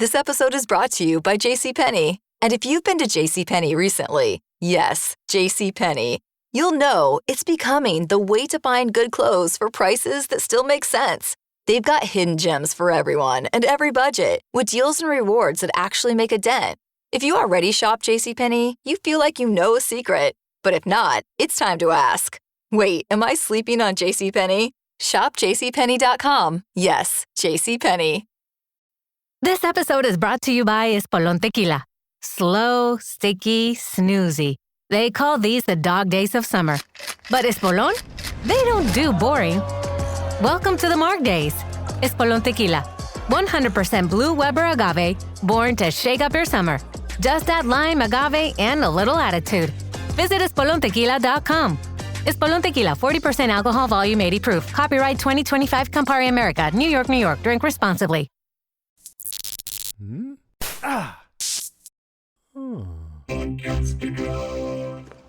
This episode is brought to you by JCPenney. And if you've been to JCPenney recently, yes, JCPenney, you'll know it's becoming the way to find good clothes for prices that still make sense. They've got hidden gems for everyone and every budget, with deals and rewards that actually make a dent. If you already shop JCPenney, you feel like you know a secret. But if not, it's time to ask. Wait, am I sleeping on JCPenney? Shop jcpenney.com. Yes, JCPenney. This episode is brought to you by Espolón Tequila. Slow, sticky, snoozy. They call these the dog days of summer. But Espolón? They don't do boring. Welcome to the Marg Days. Espolón Tequila. 100% blue Weber agave, born to shake up your summer. Just add lime, agave, and a little attitude. Visit espolontequila.com. Espolón Tequila, 40% alcohol, volume 80 proof. Copyright 2025 Campari America, New York, New York. Drink responsibly.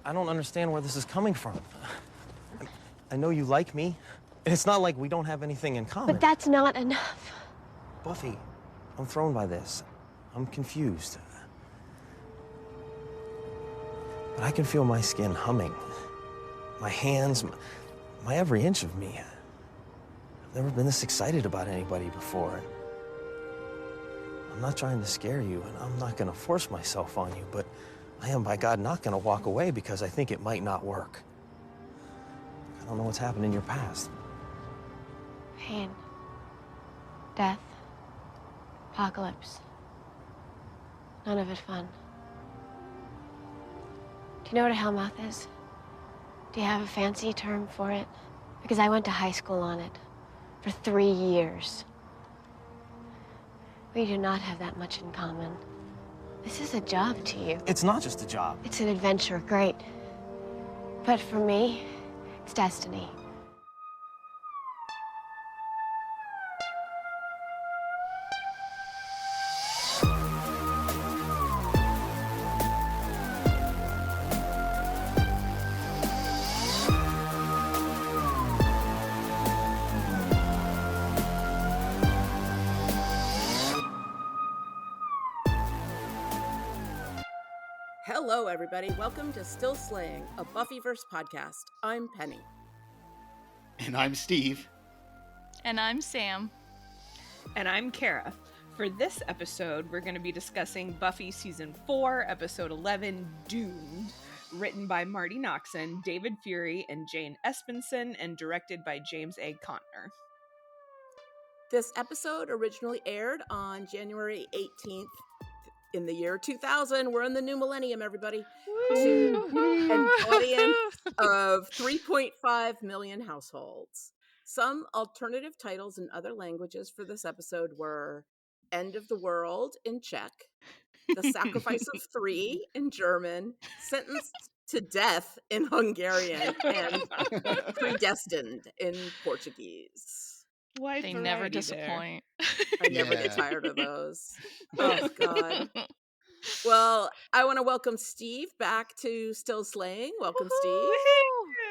I don't understand where this is coming from. I know you like me, and it's not like we don't have anything in common. But that's not enough. Buffy, I'm thrown by this. I'm confused. But I can feel my skin humming. My hands, my every inch of me. I've never been this excited about anybody before. I'm not trying to scare you, and I'm not gonna force myself on you, but I am, by God, not gonna walk away because I think it might not work. I don't know what's happened in your past. Pain. Death. Apocalypse. None of it fun. Do you know what a hellmouth is? Do you have a fancy term for it? Because I went to high school on it for 3 years. We do not have that much in common. This is a job to you. It's not just a job. It's an adventure, great. But for me, it's destiny. Hello, everybody. Welcome to Still Slaying, a Buffyverse podcast. I'm Penny. And I'm Steve. And I'm Sam. And I'm Kara. For this episode, we're going to be discussing Buffy Season 4, Episode 11, Doomed, written by Marty Noxon, David Fury, and Jane Espenson, and directed by James A. Contner. This episode originally aired on January 18th in the year 2000. We're in the new millennium, everybody. To an audience of 3.5 million households. Some alternative titles in other languages for this episode were End of the World in Czech, The Sacrifice of Three in German, Sentenced to Death in Hungarian, and Predestined in Portuguese. Wide They never variety disappoint. I never get tired of those. Oh, God. Well, I want to welcome Steve back to Still Slaying. Welcome, Steve.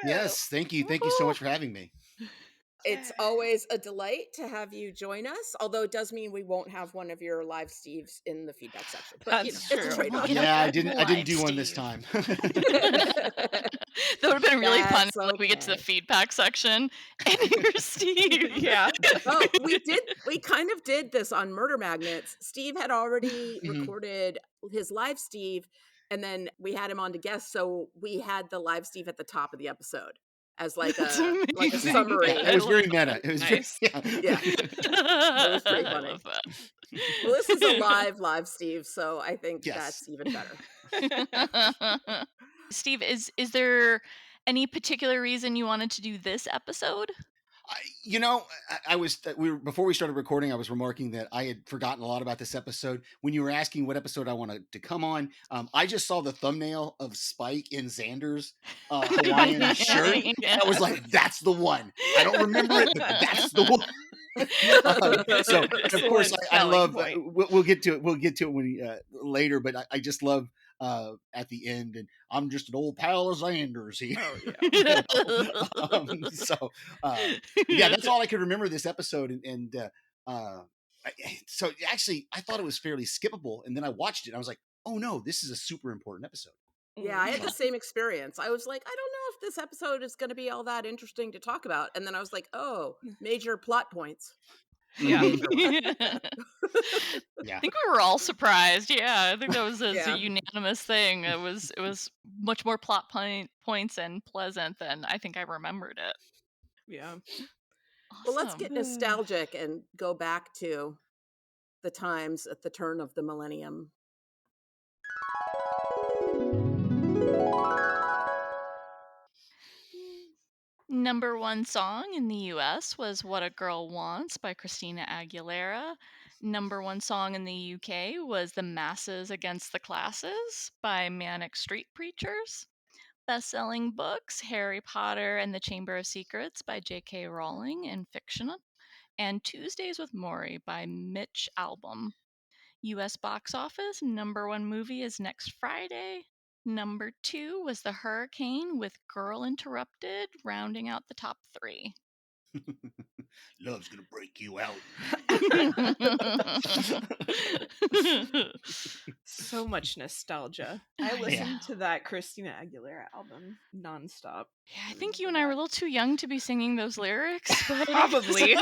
Yes, thank you. Thank you so much for having me. It's always a delight to have you join us, although it does mean we won't have one of your live Steves in the feedback section. But That's it's a true. trade-off. Yeah, I didn't do one this time. That would have been really fun That's if like, we get to the okay. feedback section and here's Steve. Yeah. Oh, we kind of did this on Murder Magnets. Steve had already Mhm. recorded his live Steve, and then we had him on to guest, so we had the live Steve at the top of the episode as like That's a amazing. summary. Yeah, it was very meta. It was Nice. Yeah. That was pretty I funny. love that. Well, this is a live Steve, so I think Yes. that's even better. Steve, is there any particular reason you wanted to do this episode? Before we started recording, I was remarking that I had forgotten a lot about this episode. When you were asking what episode I wanted to come on, I just saw the thumbnail of Spike in Xander's Hawaiian shirt. Yeah. I was like, that's the one. I don't remember it, but that's the one. So of course I love we'll get to it when later, but I just love at the end, and I'm just an old pal of Xander's here. Oh, yeah. Yeah, that's all I could remember this episode, and So actually, I thought it was fairly skippable, and then I watched it, and I was like, "Oh no, this is a super important episode." Yeah, I had the same experience. I was like, I don't know if this episode is going to be all that interesting to talk about. And then I was like, oh, major plot points. Yeah. Yeah. I think we were all surprised. Yeah, I think that was a Yeah. unanimous thing. It was much more plot points and pleasant than I think I remembered it. Yeah. Well, let's Awesome. get nostalgic and go back to the times at the turn of the millennium. Number one song in the US was What a Girl Wants by Christina Aguilera. Number one song in the UK was The Masses Against the Classes by Manic Street Preachers. Best-selling books, Harry Potter and the Chamber of Secrets by J.K. Rowling in fiction, and Tuesdays with Morrie by Mitch Albom. US box office, number one movie is Next Friday. Number two was The Hurricane with Girl Interrupted, rounding out the top three. Love's gonna break you out. So much nostalgia. I listened to that Christina Aguilera album nonstop. Yeah, I think you and I were a little too young to be singing those lyrics. But Probably.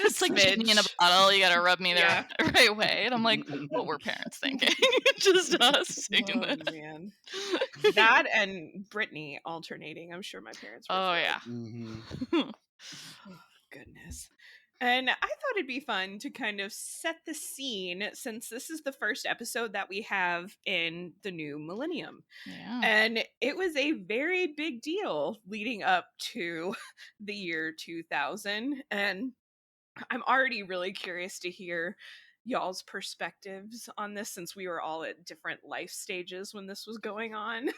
It's like genie in a bottle. You gotta rub me the right way. And I'm like, what were parents thinking? Just us singing this. Man. That and Britney alternating. I'm sure my parents were yeah. Oh, goodness. And I thought it'd be fun to kind of set the scene, since this is the first episode that we have in the new millennium. Yeah. And it was a very big deal leading up to the year 2000. And I'm already really curious to hear y'all's perspectives on this, since we were all at different life stages when this was going on.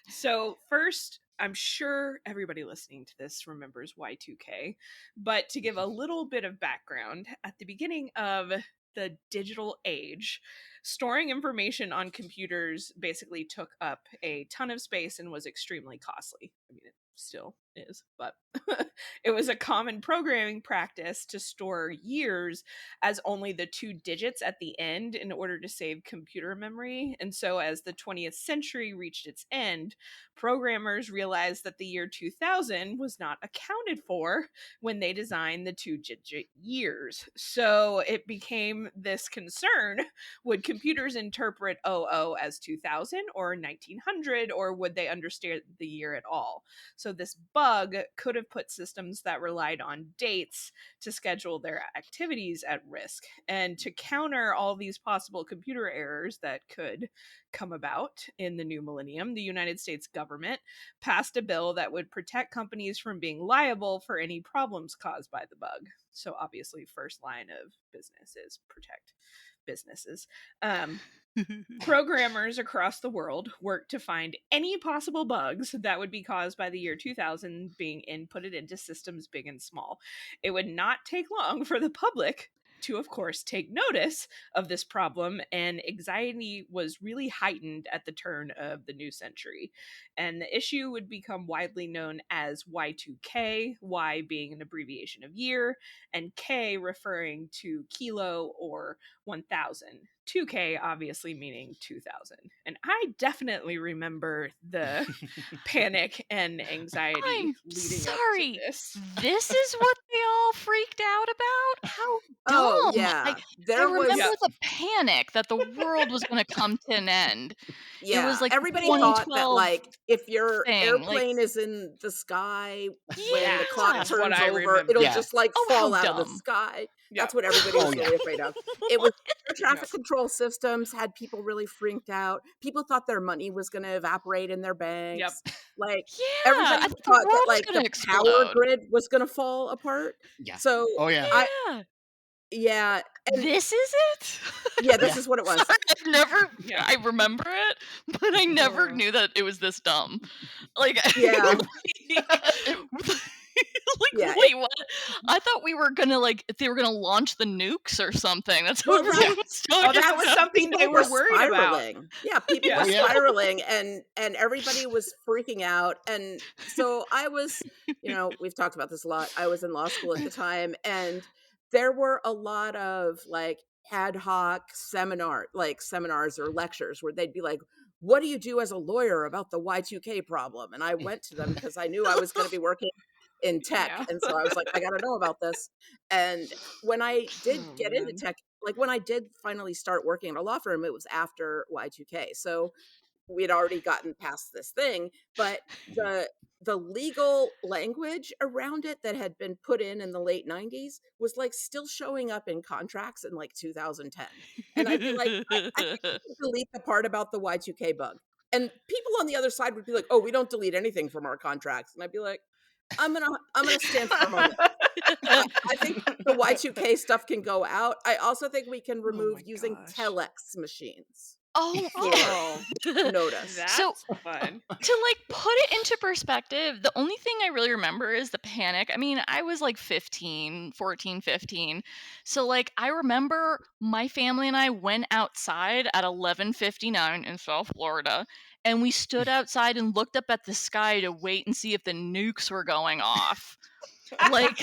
So first, I'm sure everybody listening to this remembers Y2K, but to give a little bit of background, at the beginning of the digital age, storing information on computers basically took up a ton of space and was extremely costly. I mean, it still is, but it was a common programming practice to store years as only the 2 digits at the end in order to save computer memory. And so as the 20th century reached its end, programmers realized that the year 2000 was not accounted for when they designed the 2-digit years. So it became this concern: would computers interpret 00 as 2000 or 1900, or would they understand the year at all? So this bug could have put systems that relied on dates to schedule their activities at risk. And to counter all these possible computer errors that could come about in the new millennium, the United States government passed a bill that would protect companies from being liable for any problems caused by the bug. So obviously, first line of business is protect businesses. Programmers across the world worked to find any possible bugs that would be caused by the year 2000 being inputted into systems big and small. It would not take long for the public to, of course, take notice of this problem, and anxiety was really heightened at the turn of the new century. And the issue would become widely known as Y2K, Y being an abbreviation of year, and K referring to kilo or 1000. 2K obviously meaning 2000. And I definitely remember the panic and anxiety I'm leading up sorry. to this. This is what they all freaked out about? How dumb. Oh, yeah. I remember the panic that the world was going to come to an end. Yeah, It was like everybody thought that, 2012 like, if your thing, airplane is in the sky when the clock That's what turns I over, remember. it'll Yeah. just, like, Oh, fall how out of the dumb. sky. Yeah. That's what everybody was Oh, yeah. really afraid of. It was air traffic control systems had people really freaked out. People thought their money was going to evaporate in their banks. Like, Yeah, everybody I thought the thought world that, was like, gonna the power explode. grid was going to fall apart. Yeah. So, Oh yeah. yeah. And This is it? yeah, this is what it was. Sorry, I remember it, but I never knew that it was this dumb. Like, Yeah. Yeah, wait, what? I thought we were gonna, they were gonna launch the nukes or something. That's what Well, everyone was talking Oh, that was about. something they were worried about. spiraling. Yeah, people were spiraling, and everybody was freaking out. And so I was, we've talked about this a lot. I was in law school at the time, and there were a lot of like ad hoc seminars or lectures where they'd be like, what do you do as a lawyer about the Y2K problem? And I went to them because I knew I was going to be working in tech. Yeah. And so I was like, I got to know about this. And when I did Oh, get into man. tech, like when I did finally start working at a law firm, it was after Y2K. So we'd already gotten past this thing, but the legal language around it that had been put in the late 90s was like still showing up in contracts in like 2010. And I'd be like, I think we can delete the part about the Y2K bug. And people on the other side would be like, oh, we don't delete anything from our contracts. And I'd be like, I'm gonna stand firm on this. I think the Y2K stuff can go out. I also think we can remove my using gosh. telex machines. Oh, Notice. that's So- fun. To like put it into perspective, the only thing I really remember is the panic. I mean, I was like 15. So like I remember my family and I went outside at 11:59 in South Florida, and we stood outside and looked up at the sky to wait and see if the nukes were going off. Like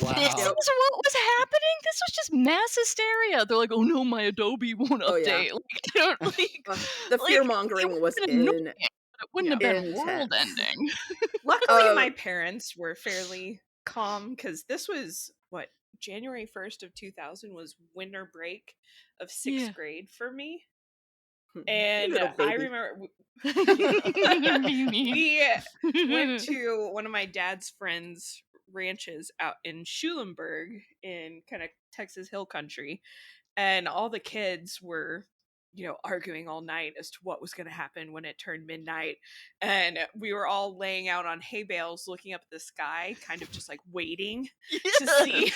Wow. this is what was happening. This was just mass hysteria. They're like, "Oh no, my Adobe won't Oh, yeah. update." Like, I don't like The like, fear it mongering would've was been annoying, but it wouldn't have been intense. world ending. Luckily, my parents were fairly calm because this was what January 1st of 2000 was winter break of sixth Yeah. grade for me, You and little I baby. remember We we went to one of my dad's friends' ranches out in Schulenburg in kind of Texas Hill Country, and all the kids were, you know, arguing all night as to what was going to happen when it turned midnight, and we were all laying out on hay bales looking up at the sky, kind of just like waiting to see.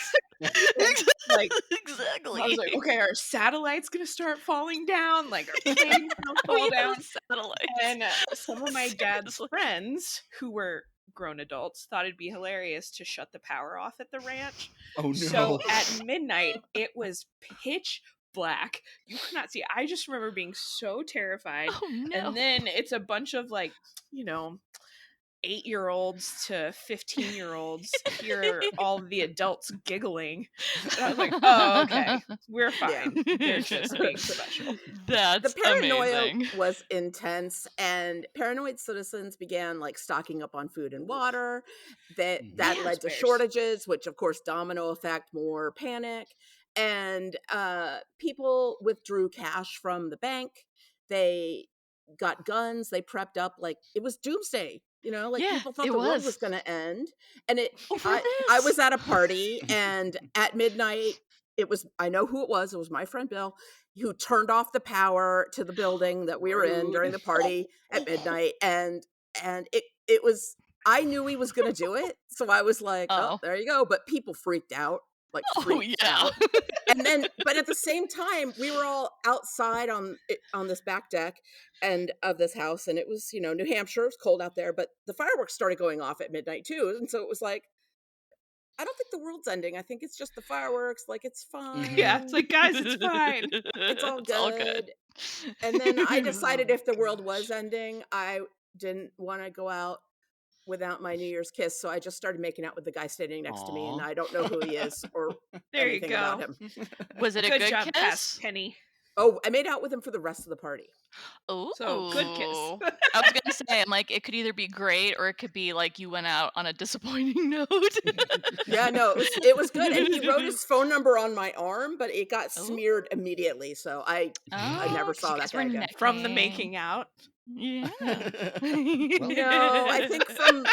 Like, exactly. I was like, okay, are satellites going to start falling down? Like, are planes going to fall down? Satellites. And some of my dad's friends who were grown adults thought it'd be hilarious to shut the power off at the ranch. Oh no. So at midnight, it was pitch black. You could not see. I just remember being so terrified. Oh no. And then it's a bunch of like, you know, 8-year-olds to 15-year-olds hear all the adults giggling. And I was like, oh, okay, we're fine. They're just being special. That's The paranoia amazing. was intense, and paranoid citizens began like stocking up on food and water. That Yeah, led to bears. shortages, which of course domino effect, more panic, and people withdrew cash from the bank. They got guns. They prepped up like it was doomsday. You know, like Yeah, people thought it the world was. was going to end, and Over I this. was at a party, and at midnight, I know who it was. It was my friend Bill, who turned off the power to the building that we were in during the party at midnight, and it was. I knew he was going to do it, so I was like, "Oh, Oh. there you go." But people freaked out, like Oh freaked yeah. out. And then, but at the same time, we were all outside on this back deck and of this house, and it was, you know, New Hampshire. It was cold out there, but the fireworks started going off at midnight too, and so it was like, I don't think the world's ending. I think it's just the fireworks. Like, it's fine. Yeah, it's like, guys, it's fine. It's all It's all good. And then I decided if the world was ending, I didn't want to go out without my New Year's kiss. So I just started making out with the guy standing next to me, and Aw. I don't know who he is or There you anything about go. him. Was it a Good good job, kiss? Past Penny. Oh, I made out with him for the rest of the party. Oh, So, good kiss. I was gonna say, I'm like, it could either be great or it could be like you went out on a disappointing note. Yeah, no, it was good. And he wrote his phone number on my arm, but it got Oh. smeared immediately. So I never 'cause saw you that guys guy were again. From the necking. making out. Yeah. No, I think from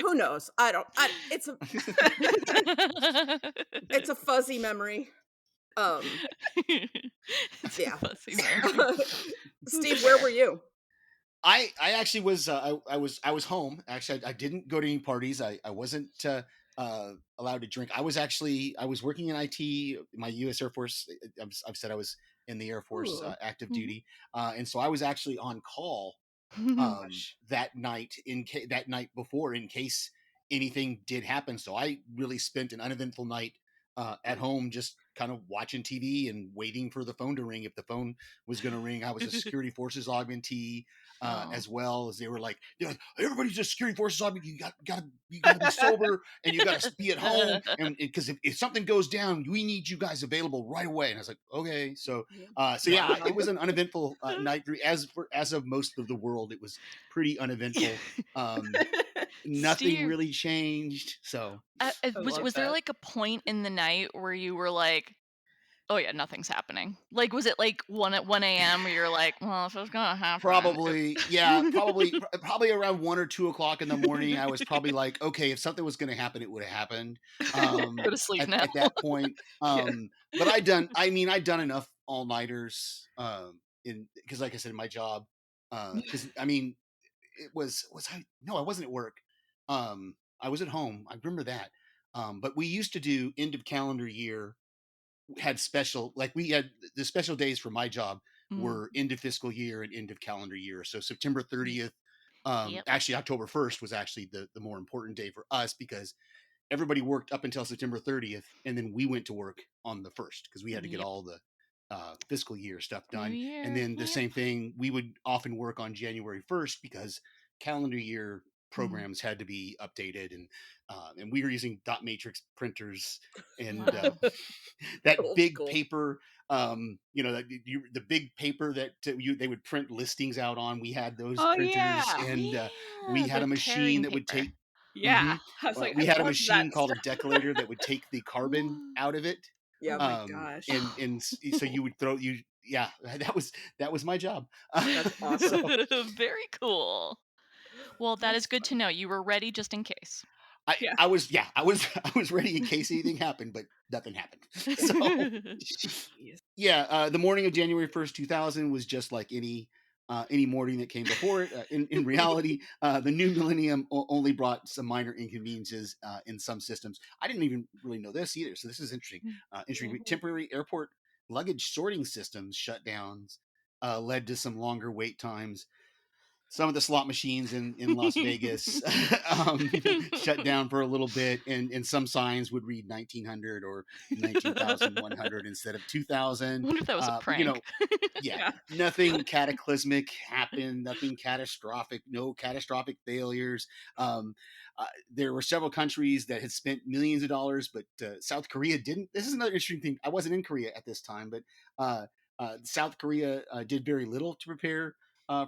who knows? It's a fuzzy memory. It's a Yeah. fuzzy memory. Steve, where were you? I actually was I was home. Actually, I didn't go to any parties. I wasn't allowed to drink. I was working in IT. My U.S. Air Force. I've said I was in the Air Force Ooh. active duty, and so I was actually on call that night that night before in case anything did happen. So I really spent an uneventful night at home, just kind of watching TV and waiting for the phone to ring if the phone was going to ring. I was a security forces augmentee as well, as they were like, everybody's a security forces augmentee. You got to be sober and you got to be at home, and because if something goes down, we need you guys available right away. And I was like, okay, so yeah, it was an uneventful night. As of most of the world, it was pretty uneventful. Nothing Steve, really changed. So was there like a point in the night where you were like, oh yeah, nothing's happening? Like, was it like 1 a.m. where you're like, well, if it's gonna happen? probably around 1 or 2 o'clock in the morning, I was probably like, okay, if something was going to happen, it would have happened. Go to sleep now. At that point. But I'd done enough all-nighters because like I said, in my job, because I mean, I wasn't at work. I was at home. I remember that. But we used to do end of calendar year, had we had the special days for my job were end of fiscal year and end of calendar year. So September 30th, actually October 1st was actually the more important day for us, because everybody worked up until September 30th, and then we went to work on the 1st because we had to get all the fiscal year stuff done. And then the same thing, we would often work on January 1st because calendar year programs had to be updated, and we were using dot matrix printers and that big paper, the big paper that they would print listings out on. We had those printers, and we had a machine that would take. I was like, we had a machine called a decollator that would take the carbon out of it. Oh my gosh! And so you would throw that was my job. That's awesome. Very cool. Well, that is good to know. You were ready just in case. I was ready in case anything happened, but nothing happened. So the morning of January 1st, 2000 was just like any morning that came before it. In reality, the new millennium only brought some minor inconveniences in some systems. I didn't even really know this either, so this is interesting. Temporary airport luggage sorting systems shutdowns led to some longer wait times. Some of the slot machines in Las Vegas shut down for a little bit, and some signs would read 1900 or 19,100 instead of 2000. I wonder if that was a prank. Nothing cataclysmic happened, nothing catastrophic, no catastrophic failures. There were several countries that had spent millions of dollars, but South Korea didn't. This is another interesting thing. I wasn't in Korea at this time, but South Korea did very little to prepare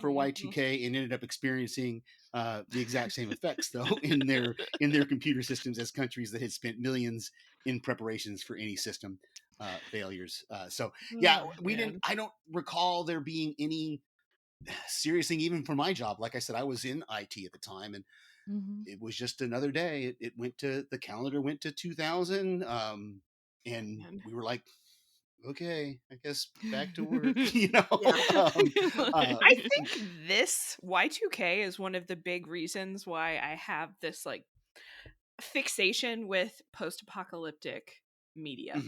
for Y2K, and ended up experiencing the exact same effects, though, in their computer systems as countries that had spent millions in preparations for any system failures. I don't recall there being any serious thing, even for my job. Like I said, I was in IT at the time, and it was just another day. It went to the calendar went to 2000, and we were like, okay, I guess back to work. I think this Y2K is one of the big reasons why I have this like fixation with post-apocalyptic media.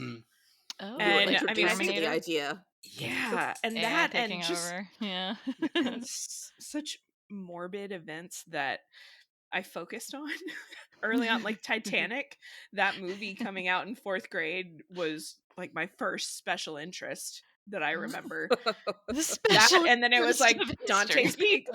Oh, and I mean, the idea. Yeah, and AI that and just over. Yeah, and such morbid events that I focused on early on, like Titanic. That movie coming out in 4th grade was like my first special interest that I remember. And then it was like Dante's Peak,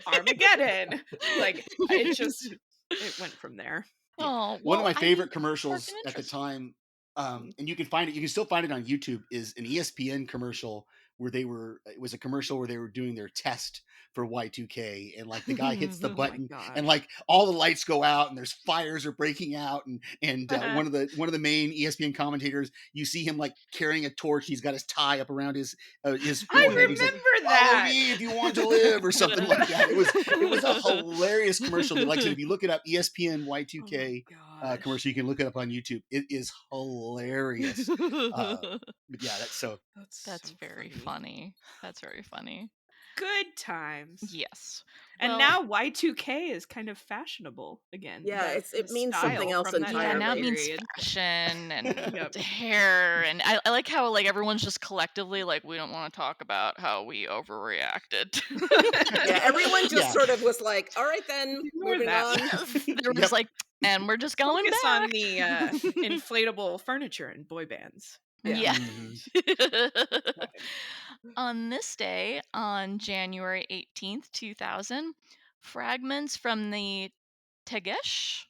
Armageddon. Like it went from there. One of my favorite commercials at the time, and you can still find it on YouTube, is an ESPN commercial where it was a commercial where they were doing their test for Y2K, and like the guy hits the button and like all the lights go out and there's fires are breaking out, and one of the main ESPN commentators, you see him like carrying a torch. He's got his tie up around his forehead. I remember that. Follow me if you want to live, or something like that. It was a hilarious commercial. Like I said, if you look it up, ESPN Y2K commercial, you can look it up on YouTube. It is hilarious. But yeah, that's very funny. That's very funny. Good times. Yes. And now Y2K is kind of fashionable again. Yeah, it means something else entirely. Yeah, now it means fashion and hair, and I like how like everyone's just collectively like, we don't want to talk about how we overreacted. Yeah, everyone just sort of was like, all right then, moving on. They're just like, and we're just going Focus back on the inflatable furniture and boy bands. Yeah. Mhm. On this day, on January 18th, 2000, fragments from the Tegesh.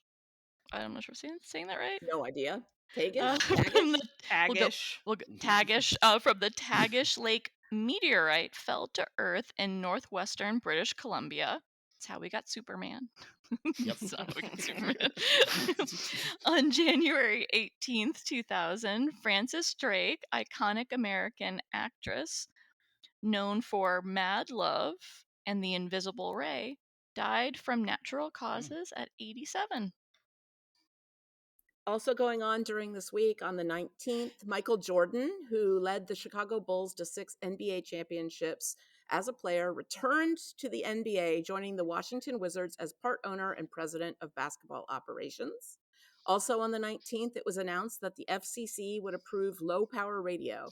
I'm not sure if I'm saying that right. No idea. Tagish? From the Tagish. Tagish from the Tagish Lake meteorite fell to Earth in northwestern British Columbia. That's how we got Superman. Yep. That's not how we got Superman. On January 18th, 2000, Frances Drake, iconic American actress known for Mad Love and The Invisible Ray, died from natural causes at 87. Also going on during this week on the 19th, Michael Jordan, who led the Chicago Bulls to 6 NBA championships as a player, returned to the NBA, joining the Washington Wizards as part owner and president of basketball operations. Also on the 19th, it was announced that the FCC would approve low power radio.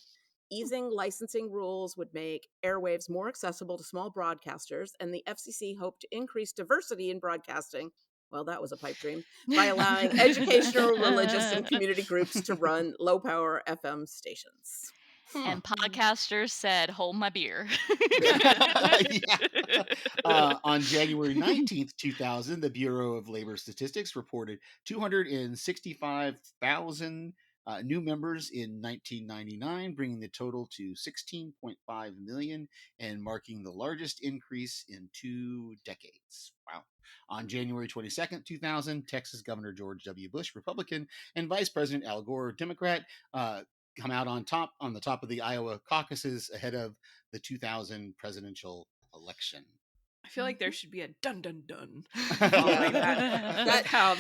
Easing licensing rules would make airwaves more accessible to small broadcasters, and the FCC hoped to increase diversity in broadcasting. Well, that was a pipe dream. By allowing educational, religious, and community groups to run low power FM stations. And podcasters said, "Hold my beer." On January 19th, 2000, the Bureau of Labor Statistics reported 265,000 new members in 1999, bringing the total to 16.5 million and marking the largest increase in 2 decades. Wow. On January 22nd, 2000, Texas Governor George W. Bush, Republican, and Vice President Al Gore, Democrat, come out on the top of the Iowa caucuses ahead of the 2000 presidential election. I feel like there should be a dun dun dun. Yeah. That's how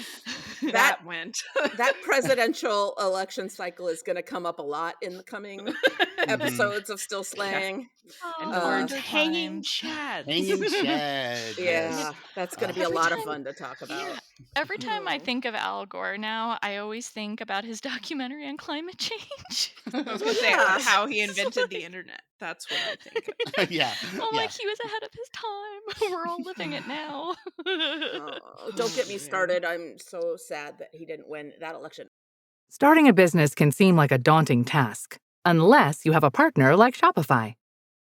that went. That presidential election cycle is going to come up a lot in the coming episodes of Still Slaying. And Wonder hanging times. chads. Hanging Chad. Yeah, that's going to be a Every lot of time- fun to talk about. Yeah. Every time I think of Al Gore now, I always think about his documentary on climate change. I was going to say Yeah. how he invented the internet. That's what I think of. Yeah. Like he was ahead of his time. We're all living it now. Oh, don't get me started. I'm so sad that he didn't win that election. Starting a business can seem like a daunting task, unless you have a partner like Shopify.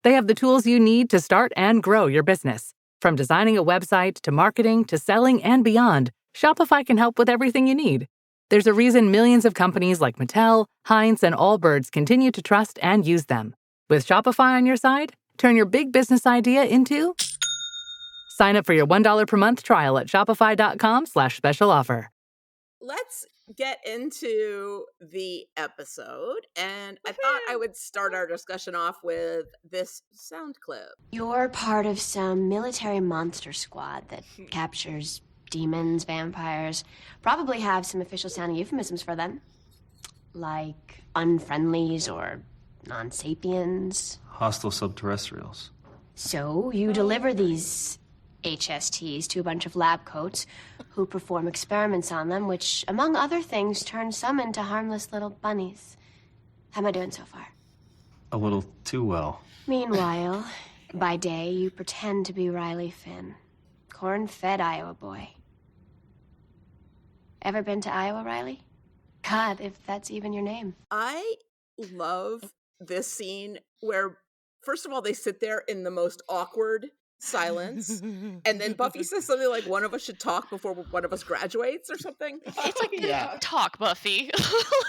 They have the tools you need to start and grow your business. From designing a website to marketing to selling and beyond, Shopify can help with everything you need. There's a reason millions of companies like Mattel, Heinz, and Allbirds continue to trust and use them. With Shopify on your side, turn your big business idea into... Sign up for your $1 per month trial at shopify.com/special offer. Let's get into the episode. And I thought I would start our discussion off with this sound clip. You're part of some military monster squad that captures demons, vampires, probably have some official sounding euphemisms for them, like unfriendlies or non-sapiens. Hostile subterrestrials. So you deliver these HSTs to a bunch of lab coats who perform experiments on them, which, among other things, turn some into harmless little bunnies. How am I doing so far? A little too well. Meanwhile, by day, you pretend to be Riley Finn, corn-fed Iowa boy. Ever been to Iowa, Riley? God, if that's even your name. I love this scene where, first of all, they sit there in the most awkward silence, and then Buffy says something like, one of us should talk before one of us graduates or something. It's like, talk, Buffy.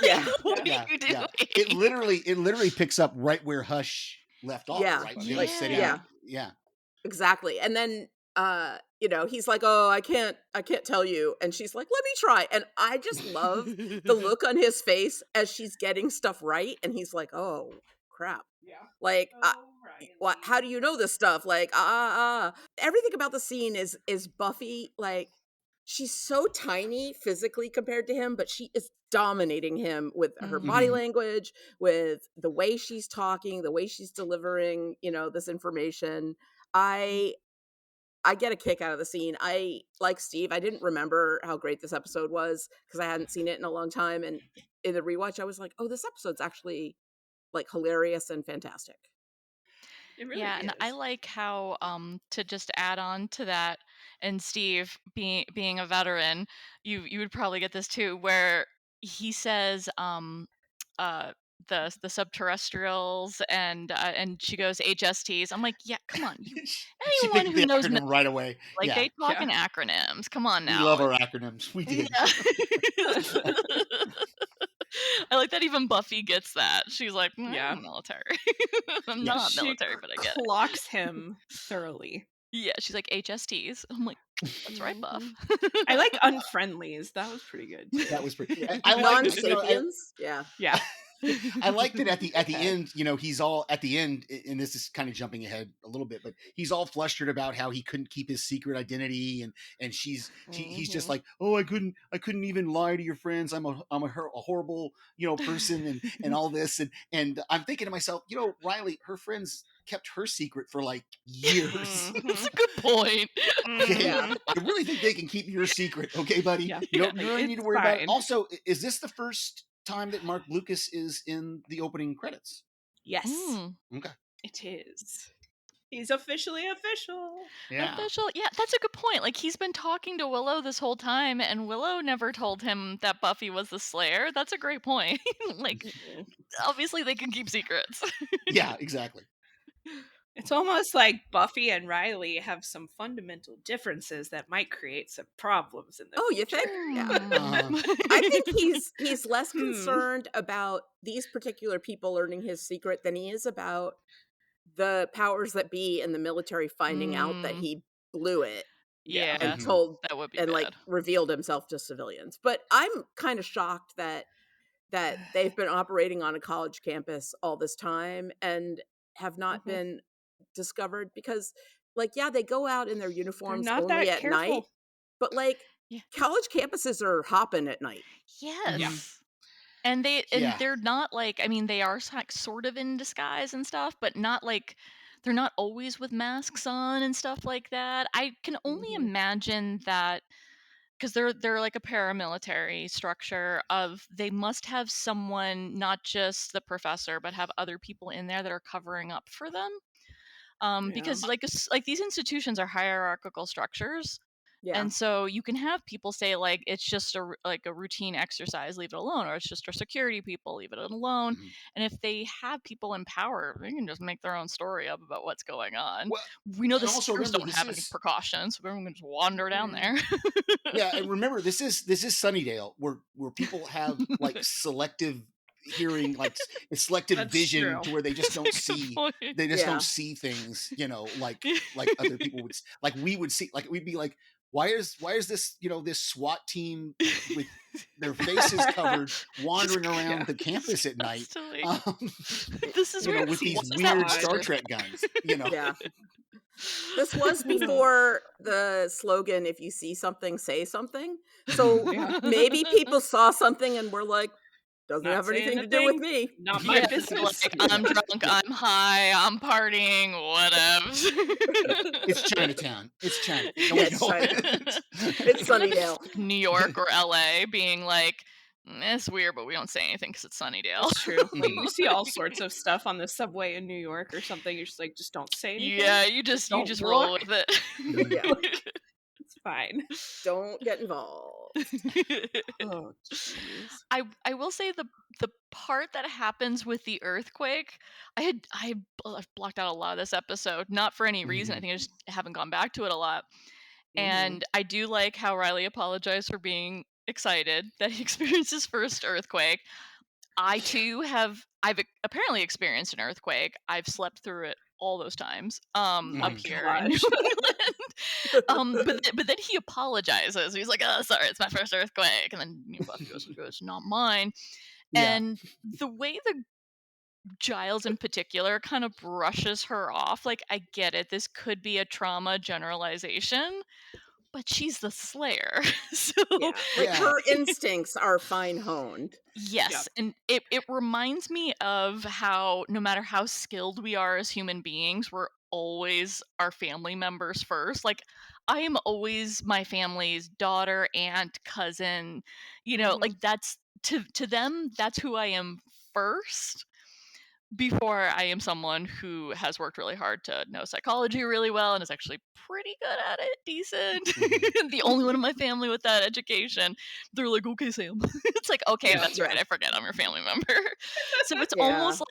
Yeah. What are you doing? It literally picks up right where Hush left off. Yeah. Right? Like, Sitting, yeah. Yeah. Exactly. And then he's like, oh, I can't tell you. And she's like, let me try. And I just love the look on his face as she's getting stuff right. And he's like, oh, crap. Yeah. Like, what? How do you know this stuff? Like, everything about the scene is Buffy. Like, she's so tiny physically compared to him, but she is dominating him with her body language, with the way she's talking, the way she's delivering, this information. I get a kick out of the scene. I, like Steve, I didn't remember how great this episode was because I hadn't seen it in a long time. And in the rewatch, I was like, oh, this episode's actually like hilarious and fantastic. It really Yeah, and is. I like how to just add on to that, and Steve being a veteran, you would probably get this too, where he says the subterrestrials, and she goes HSTs. I'm like, yeah, come on, She anyone picked who the knows acronym right away. like Yeah, they talk in acronyms. Come on we now. love our acronyms. We did. Yeah. I like that even Buffy gets that. She's like, Yeah. I'm military. I'm Yeah. not She military, but I get it. clocks him thoroughly. Yeah, she's like HSTs. I'm like, that's right, Buff. I like unfriendlies. That was pretty good too. That was pretty. Yeah. I like this. Non-sapiens. Yeah. Yeah. I like that at the end, he's all at the end, and this is kind of jumping ahead a little bit, but he's all flustered about how he couldn't keep his secret identity, and he's just like, oh, I couldn't even lie to your friends. I'm a horrible person, and all this, and I'm thinking to myself, Riley, her friends kept her secret for like years. That's a good point. Okay? Yeah. I really think they can keep your secret, okay, buddy? Yeah. You don't really need to worry about it. fine. Also, is this the first time that Mark Lucas is in the opening credits? Yes, Okay. it is. He's officially official. Yeah. Official. Yeah, that's a good point. Like, he's been talking to Willow this whole time, and Willow never told him that Buffy was the Slayer. That's a great point. Like, obviously they can keep secrets. Yeah, exactly. It's almost like Buffy and Riley have some fundamental differences that might create some problems in the Oh, you future. think? Yeah. Uh, I think he's less concerned about these particular people learning his secret than he is about the powers that be in the military finding out that he blew it Yeah, and told that would be and bad. like revealed himself to civilians. But I'm kind of shocked that they've been operating on a college campus all this time and have not been discovered, because like, yeah, they go out in their uniforms not only that at careful. night, but like Yeah. college campuses are hopping at night. Yes. Yeah. And Yeah. they're not like, I mean, they are like sort of in disguise and stuff, but not like, they're not always with masks on and stuff like that. I can only imagine that because they're like a paramilitary structure of, they must have someone, not just the professor, but have other people in there that are covering up for them. Because like these institutions are hierarchical structures. Yeah. And so you can have people say like, it's just a routine exercise, leave it alone, or it's just for security people, leave it alone. And if they have people in power, they can just make their own story up about what's going on. Well, we know the and also Seekers remember, don't have any precautions, so everyone can just wander down there. Yeah, and remember, this is Sunnydale, where people have like selective hearing, like selective That's vision, true. to where they just don't That's a good see, point. they just Yeah. don't see things, like other people would, like we would see, like we'd be like, why is this this SWAT team with their faces covered wandering around the campus at night, Constantly. This is weird. with these What is that weird monster? Star Trek guns, Yeah. This was before the slogan, if you see something, say something. So Yeah. maybe people saw something and were like, doesn't Not have saying anything a to do with thing. me. Not my Yeah, business. like, I'm drunk, I'm high, I'm partying, whatever. It's Chinatown. It's China. No Yeah, one it's knows. Chinatown. It's Sunnydale. New York or LA being like, it's weird, but we don't say anything because it's Sunnydale. That's true. Like, you see all sorts of stuff on the subway in New York or something. You're just like, just don't say anything. Yeah, you just roll look. with it. Yeah. It's fine. Don't get involved. Oh, jeez. I will say the part that happens with the earthquake, I blocked out a lot of this episode, not for any reason. I think I just haven't gone back to it a lot. And I do like how Riley apologized for being excited that he experienced his first earthquake. I too I've apparently experienced an earthquake. I've slept through it all those times up here in New England. But then he apologizes. He's like, "Oh, sorry, it's my first earthquake." And then Buffy goes, "It's not mine." Yeah. And the way the Giles in particular kind of brushes her off, like, I get it, this could be a trauma generalization, but she's the Slayer. So Yeah. Like, her instincts are fine honed. yes, and it reminds me of how no matter how skilled we are as human beings, we're always our family members first. Like, I am always my family's daughter, aunt, cousin, like that's to them, that's who I am first. before I am someone who has worked really hard to know psychology really well and is actually pretty good at it, decent. The only one in my family with that education. They're like, okay, Sam. It's like, okay, Yeah. that's right. I forget I'm your family member. So it's Yeah. almost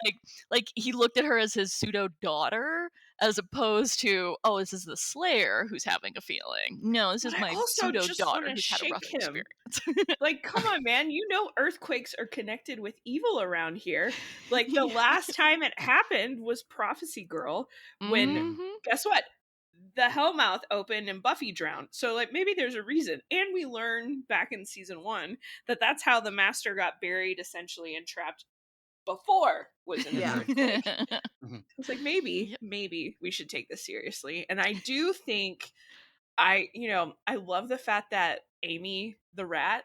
like he looked at her as his pseudo daughter, as opposed to, oh, this is the Slayer who's having a feeling. No, this is But I my also pseudo just daughter want to who's had a rough shake him. experience. Like, come on, man. You know earthquakes are connected with evil around here. Like, the last time it happened was Prophecy Girl when, Mhm. guess what? The Hellmouth opened and Buffy drowned. So, like, maybe there's a reason. And we learn back in season 1 that that's how the Master got buried, essentially, and trapped before was in an Yeah. earthquake. Mhm. It's like, maybe we should take this seriously. And I do think I love the fact that Amy the rat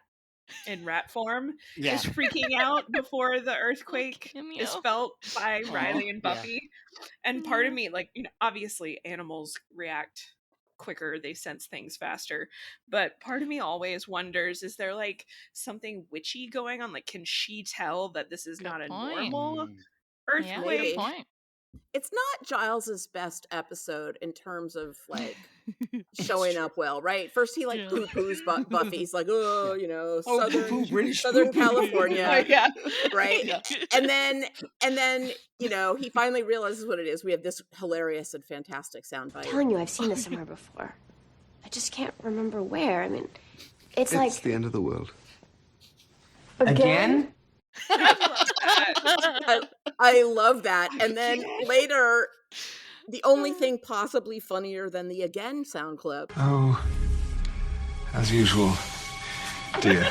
in rat form Yeah. is freaking out before the earthquake is cameo. felt by Aw, Riley and yeah. Buffy. And part of me, like, obviously animals react quicker, they sense things faster. But part of me always wonders, is there like something witchy going on? Like, can she tell that this is Good not a point. normal Mm. Yeah, earthquake? Maybe. good point. It's not Giles's best episode in terms of like It's showing true. up well, right? First he like Yeah. poo-poos Buffy. He's like, oh, you know, Oh, Southern British Southern poo-poo. California, Yeah. right? Yeah. And then you know, he finally realizes what it is. We have this hilarious and fantastic soundbite. I'm telling you, I've seen this somewhere before. I just can't remember where. I mean, it's It's like the end of the world. again? I love that. And then later, the only thing possibly funnier than the again sound clip. Oh, as usual, dear.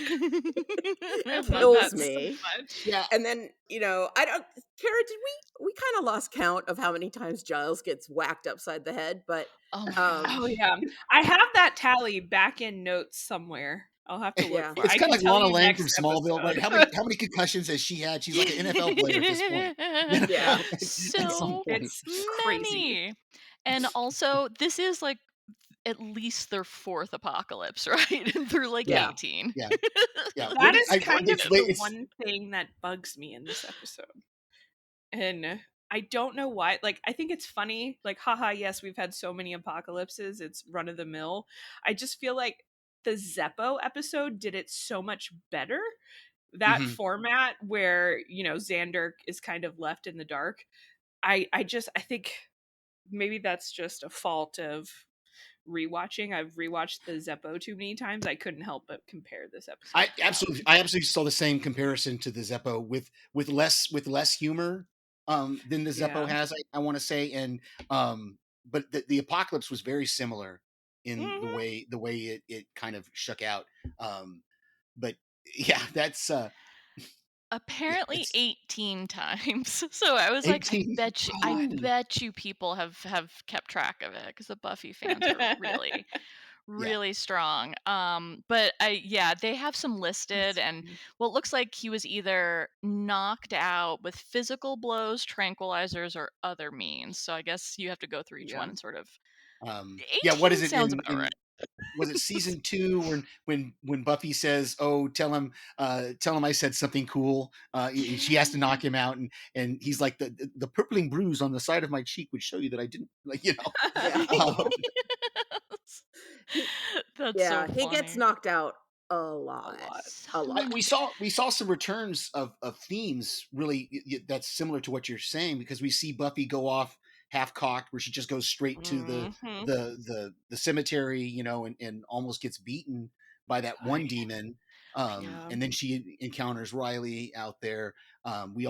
I love Kills that me. so much. Yeah. And then, you know, I don't, Kara, did we kind of lost count of how many times Giles gets whacked upside the head, but Oh my gosh. Oh yeah, I have that tally back in notes somewhere. I'll have to look Yeah. for it. It's I kind can of like tell Lana you Lang next from Smallville, right? episode. How many concussions has she had? She's like an NFL player at this point. You know? Yeah. At some So point. It's crazy. many. And also, this is like at least their 4th apocalypse, right? And they're like Yeah. 18. Yeah. Yeah. That is kind of it's- the it's- one thing that bugs me in this episode. And I don't know why. Like, I think it's funny. Like, haha, yes, we've had so many apocalypses. It's run of the mill. I just feel like the Zeppo episode did it so much better. That Mhm. format where, you know, Xander is kind of left in the dark. I think maybe that's just a fault of rewatching. I've rewatched the Zeppo too many times. I couldn't help but compare this episode. I absolutely saw the same comparison to the Zeppo with less humor than the Zeppo Yeah. has. I want to say, and but the apocalypse was very similar in Mhm. the way it kind of shook out. But yeah, that's Apparently it's 18 times. So I was like, 18. I bet you people have kept track of it, because the Buffy fans are really really strong. But they have some listed, and well, it looks like he was either knocked out with physical blows, tranquilizers, or other means. So I guess you have to go through each one and sort of. What is 18 it sounds in about right. was it season 2 when Buffy says, "Oh, tell him I said something cool." She has to knock him out, and he's like, the purpling bruise on the side of my cheek would show you that I didn't, like, you know. That's Yeah, so he funny. gets knocked out a lot. So A lot. We saw some returns of themes really that's similar to what you're saying, because we see Buffy go off half cocked, where she just goes straight to Mhm. the cemetery, you know, and almost gets beaten by that one demon. Yeah. And then she encounters Riley out there. We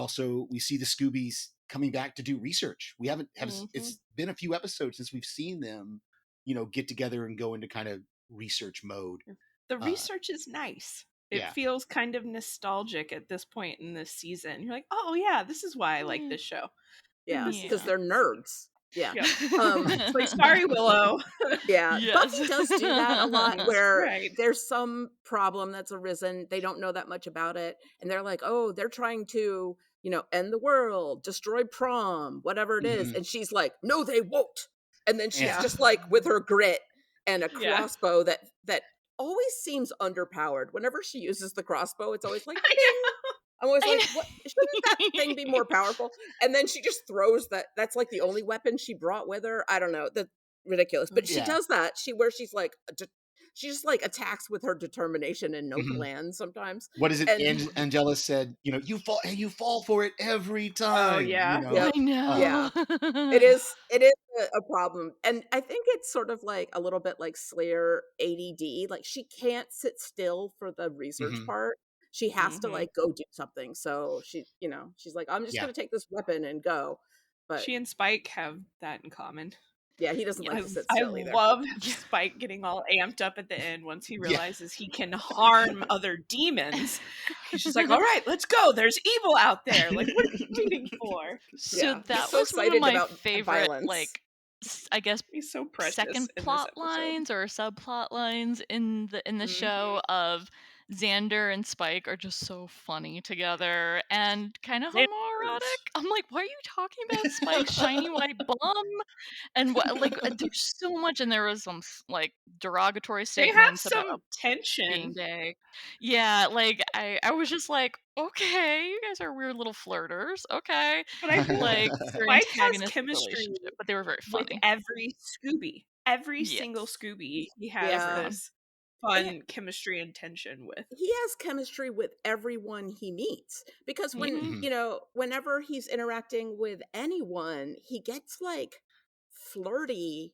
see the Scoobies coming back to do research. We haven't it's been a few episodes since we've seen them, you know, get together and go into kind of research mode. The research is nice. It yeah. feels kind of nostalgic at this point in this season. You're like, oh yeah, this is why I like this show. Yeah, because they're nerds. Yeah. Yeah. It's like, sorry, Willow. Yeah. Yes. Buffy does do that a lot, where Right. there's some problem that's arisen. They don't know that much about it. And they're like, oh, they're trying to, you know, end the world, destroy prom, whatever it is. Mhm. And she's like, no, they won't. And then she's Yeah. just like with her grit and a Yeah. crossbow that always seems underpowered. Whenever she uses the crossbow, it's always like, I ding, I'm always I like, know. what? Shouldn't that thing be more powerful? And then she just throws that. That's like the only weapon she brought with her. I don't know. That's ridiculous. But she Yeah. does that. She's like, she just like attacks with her determination and no Mhm. plan sometimes. What is it? And Angela said, you fall for it every time. yeah. Yep. I know. Yeah. It is a problem. And I think it's sort of like a little bit like Slayer ADD. Like she can't sit still for the research Mhm. part. She has to Mhm. like go do something. So she's like, I'm just Yeah. gonna take this weapon and go. But She and Spike have that in common. yeah, he doesn't like I, to sit I still either. love Spike getting all amped up at the end once he Yeah. realizes he can harm other demons. He's just like, all right, let's go. There's evil out there. Like, what are you waiting for? So Yeah. that He's so was one of excited my about favorite, violence. like, I guess, He's so precious second in this plot episode. lines or subplot lines in the show of Xander and Spike are just so funny together and kind of homoerotic. I'm like, why are you talking about Spike's shiny white bum? And what, like, there's so much, and there was some like derogatory They have statements some about being tension. gay. Yeah, like I was just like, okay, you guys are weird little flirters. Okay, But I feel like very Spike has antagonistic chemistry relationship, but they were very with funny. every Scooby. Every single Yes. Scooby he has Yeah. this fun chemistry and tension with. He has chemistry with everyone he meets because when Mhm. whenever he's interacting with anyone, he gets like flirty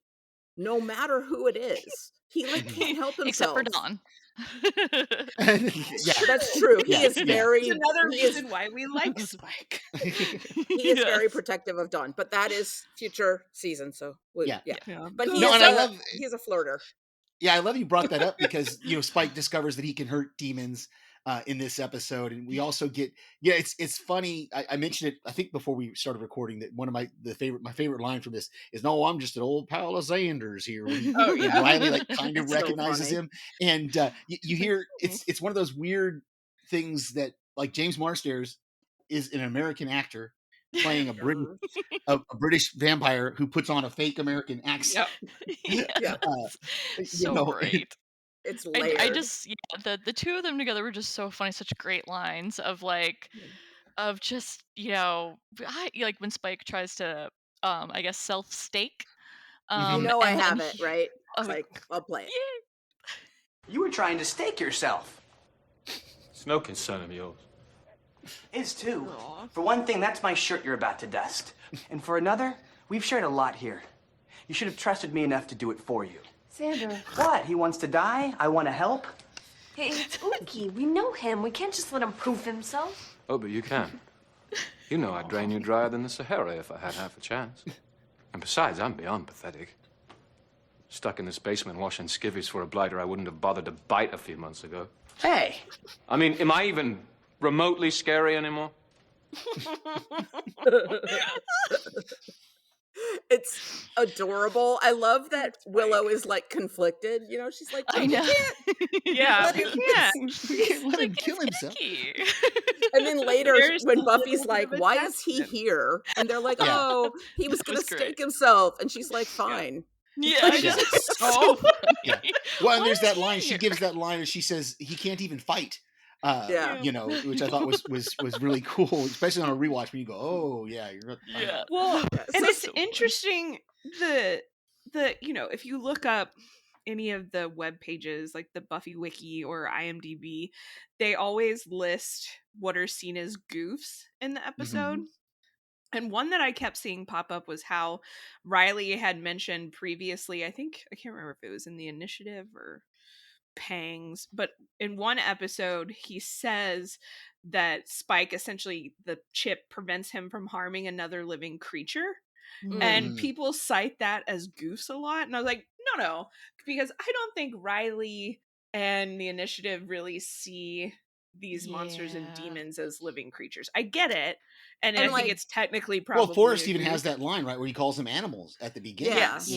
no matter who it is. He like can't help Except for himself. Dawn. Yeah. That's true. Yeah, He is yeah. very It's another he is reason why we like Spike. he is very Yes. protective of Dawn, but that is future season, so Yeah. yeah. Yeah. But No, and I love he's a flirter. Yeah, I love you brought that up because Spike discovers that he can hurt demons in this episode, and we also get it's funny. I mentioned it I think before we started recording that one of my favorite line from this is, "No, I'm just an old pal of Xander's here." When Oh, yeah. Riley like kind of It's so recognizes funny. him, and you hear it's one of those weird things that like James Marsters is an American actor playing a British vampire who puts on a fake American accent. Yep. Yeah. So great. It's I layered. just the two of them together were just so funny. Such great lines of like of just like when Spike tries to I guess self stake Mhm. I and have then it, right? oh, It's like I'll play it. yeah. You were trying to stake yourself. It's no concern of yours. Is too. For one thing, that's my shirt you're about to dust. And for another, we've shared a lot here. You should have trusted me enough to do it for you. Xander. What? He wants to die? I want to help? Hey, it's Ookie. We know him. We can't just let him prove himself. Oh, but you can. You know I'd drain you drier than the Sahara if I had half a chance. And besides, I'm beyond pathetic. Stuck in this basement washing skivvies for a blighter I wouldn't have bothered to bite a few months ago. Hey! I mean, am I even remotely scary anymore? It's adorable. I love that Willow is like conflicted. She's like, I "You know. can't Yeah, let we him can't. Let him kill himself. Icky. And then later, There's when a Buffy's little like, bit of "Why is he attachment. here?" and they're like, Yeah. "Oh, he was That gonna was great. stake himself," and she's like, "Fine." Yeah, I I just- know. it's So so funny. Yeah. Well, and Why there's is that he line. She here? gives that line, and she says he can't even fight. Yeah. Which I thought was really cool, especially on a rewatch when you go, "Oh yeah, you're right." Yeah. Well, Yeah, and so- it's interesting the if you look up any of the web pages like the Buffy wiki or IMDb, they always list what are seen as goofs in the episode. And one that I kept seeing pop up was how Riley had mentioned previously, I can't remember if it was in the initiative or Pangs, but in one episode he says that Spike essentially the chip prevents him from harming another living creature. And Mhm. people cite that as goofs a lot. And I was like, no, because I don't think Riley and the initiative really see these monsters and Yeah. demons as living creatures. I get it. And And, I think like- it's technically probably Well, Forrest a even has goof. that line right where he calls them animals at the beginning. Yeah. So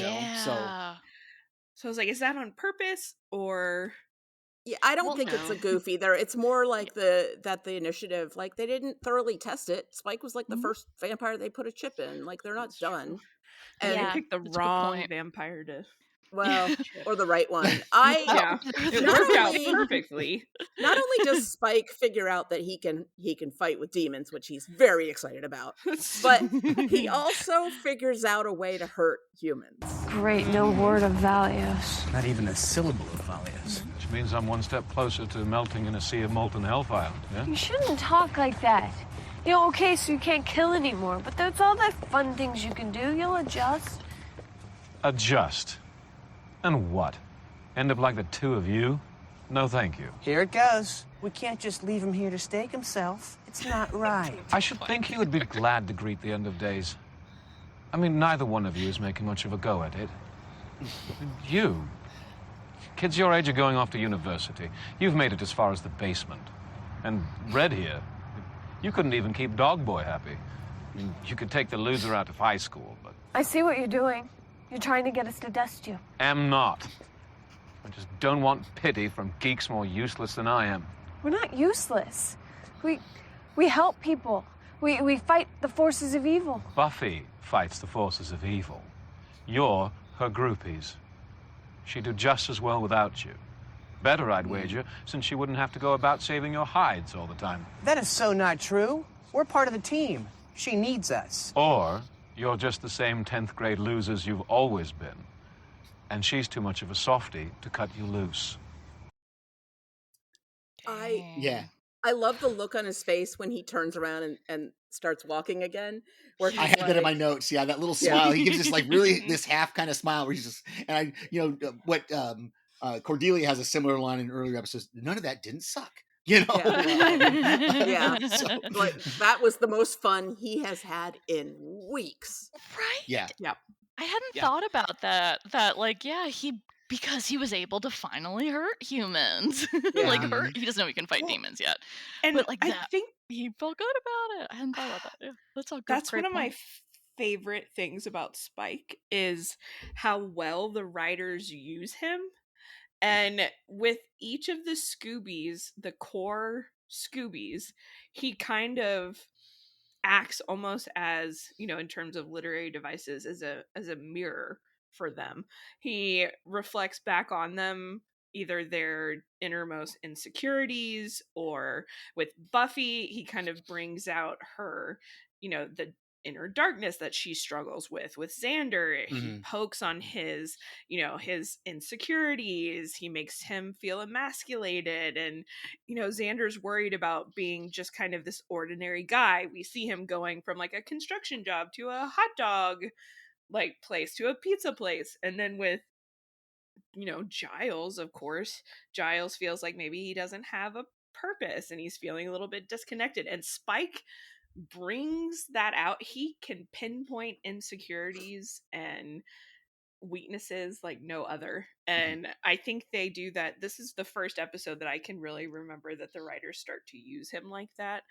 Yeah. So I was like, is that on purpose or Yeah, I don't Well, think it's a no. goof either. It's more like the initiative, like they didn't thoroughly test it. Spike was like the Mhm. first vampire they put a chip in. Like they're not That's true. done. And Yeah, they picked the that's a good wrong point. vampire to Well, or the right one. Yeah, it not worked out only- perfectly. Not only does Spike figure out that he can fight with demons, which he's very excited about, but he also figures out a way to hurt humans. Great, no word of Valios. Not even a syllable of Valios. Which means I'm one step closer to melting in a sea of molten hellfire, yeah? You shouldn't talk like that. You know, okay, so you can't kill anymore, but there's all the fun things you can do. You'll adjust. Adjust? And what? End up like the two of you? No, thank you. Here it goes. We can't just leave him here to stake himself. It's not right. I should think you would be glad to greet the end of days. I mean, neither one of you is making much of a go at it. You. Kids your age are going off to university. You've made it as far as the basement. And Red here, you couldn't even keep Dog Boy happy. I mean, you could take the loser out of high school, but... I see what you're doing. You're trying to get us to dust you. Am not. I just don't want pity from geeks more useless than I am. We're not useless. We help people. We fight the forces of evil. Buffy fights the forces of evil. You're her groupies. She'd do just as well without you. Better, I'd wager, since she wouldn't have to go about saving your hides all the time. That is so not true. We're part of the team. She needs us. Or you're just the same 10th grade losers you've always been. And she's too much of a softie to cut you loose. I love the look on his face when he turns around and starts walking again. Where I had that in my notes. Yeah, that little smile. He gives this like really this half kind of smile where he's just, and I, you know, what Cordelia has a similar line in earlier episodes. None of that didn't suck. You know, like that was the most fun he has had in weeks. Right? Yeah. Yep. I hadn't thought about that. That like, because he was able to finally hurt humans. Like he doesn't know he can fight demons yet. And but like I that, think he felt good about it. I hadn't thought about that. Yeah, that's all good. that's one of my favorite things about Spike is how well the writers use him. And with each of the Scoobies, the core Scoobies, he kind of acts almost as, you know, in terms of literary devices, as a mirror for them. He reflects back on them either their innermost insecurities, or with Buffy, he kind of brings out her, you know, the inner darkness that she struggles with Xander. He pokes on his, you know, his insecurities. He makes him feel emasculated, and, you know, Xander's worried about being just kind of this ordinary guy. We see him going from like a construction job to a hot dog like place to a pizza place. And then with, you know, Giles, of course, Giles feels like maybe he doesn't have a purpose and he's feeling a little bit disconnected, and Spike brings that out. He can pinpoint insecurities and weaknesses like no other, and I think they do that. This is the first episode that I can really remember that the writers start to use him like that,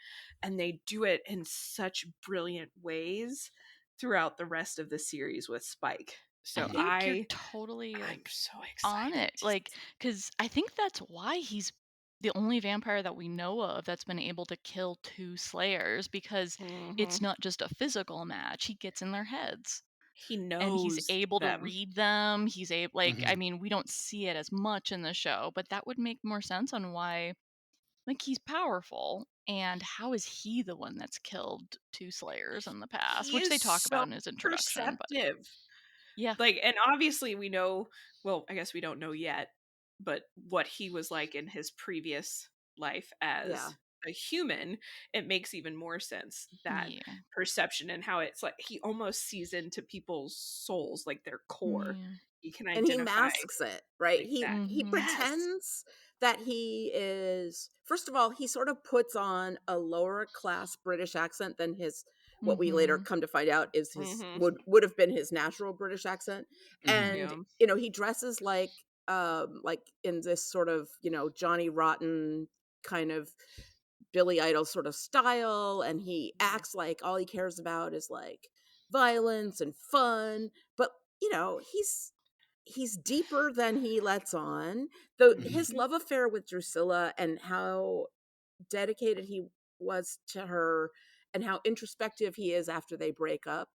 and they do it in such brilliant ways throughout the rest of the series with Spike. So I think you're totally I'm so excited on it, like, because I think that's why he's the only vampire that we know of that's been able to kill 2 slayers, because it's not just a physical match. He gets in their heads. He knows, and he's able them. to read them. He's able, like, I mean, we don't see it as much in the show, but that would make more sense on why, like, he's powerful. And how is he the one that's killed 2 slayers in the past, which they talk about in his introduction. Perceptive. But yeah, like, and obviously we know, well, I guess we don't know yet, but what he was like in his previous life as a human, it makes even more sense, that perception, and how it's like he almost sees into people's souls, like their core. He can identify, and he masks it, right? Like he pretends that he is, first of all, he sort of puts on a lower class British accent than his, what we later come to find out is his would have been his natural British accent. And you know, he dresses like in this sort of, you know, Johnny Rotten kind of Billy Idol sort of style, and he acts like all he cares about is like violence and fun, but you know, he's deeper than he lets on. Though his love affair with Drusilla, and how dedicated he was to her, and how introspective he is after they break up,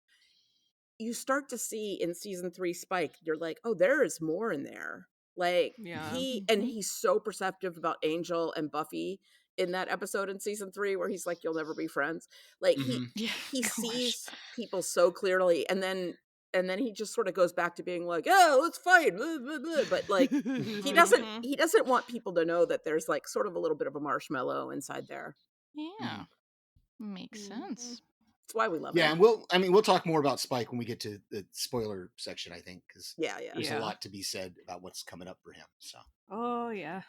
you start to see in season 3 Spike, you're like, oh, there is more in there. Like Yeah. he's so perceptive about Angel and Buffy in that episode in season 3 where he's like, you'll never be friends. Like Yeah, he gosh. sees people so clearly, and then he just sort of goes back to being like, oh, let's fight, blah, blah, blah. But like he doesn't want people to know that there's like sort of a little bit of a marshmallow inside there. Yeah, makes sense. That's why we love Yeah, him. and we'll talk more about Spike when we get to the spoiler section, I think, because there's a lot to be said about what's coming up for him. So. Oh yeah.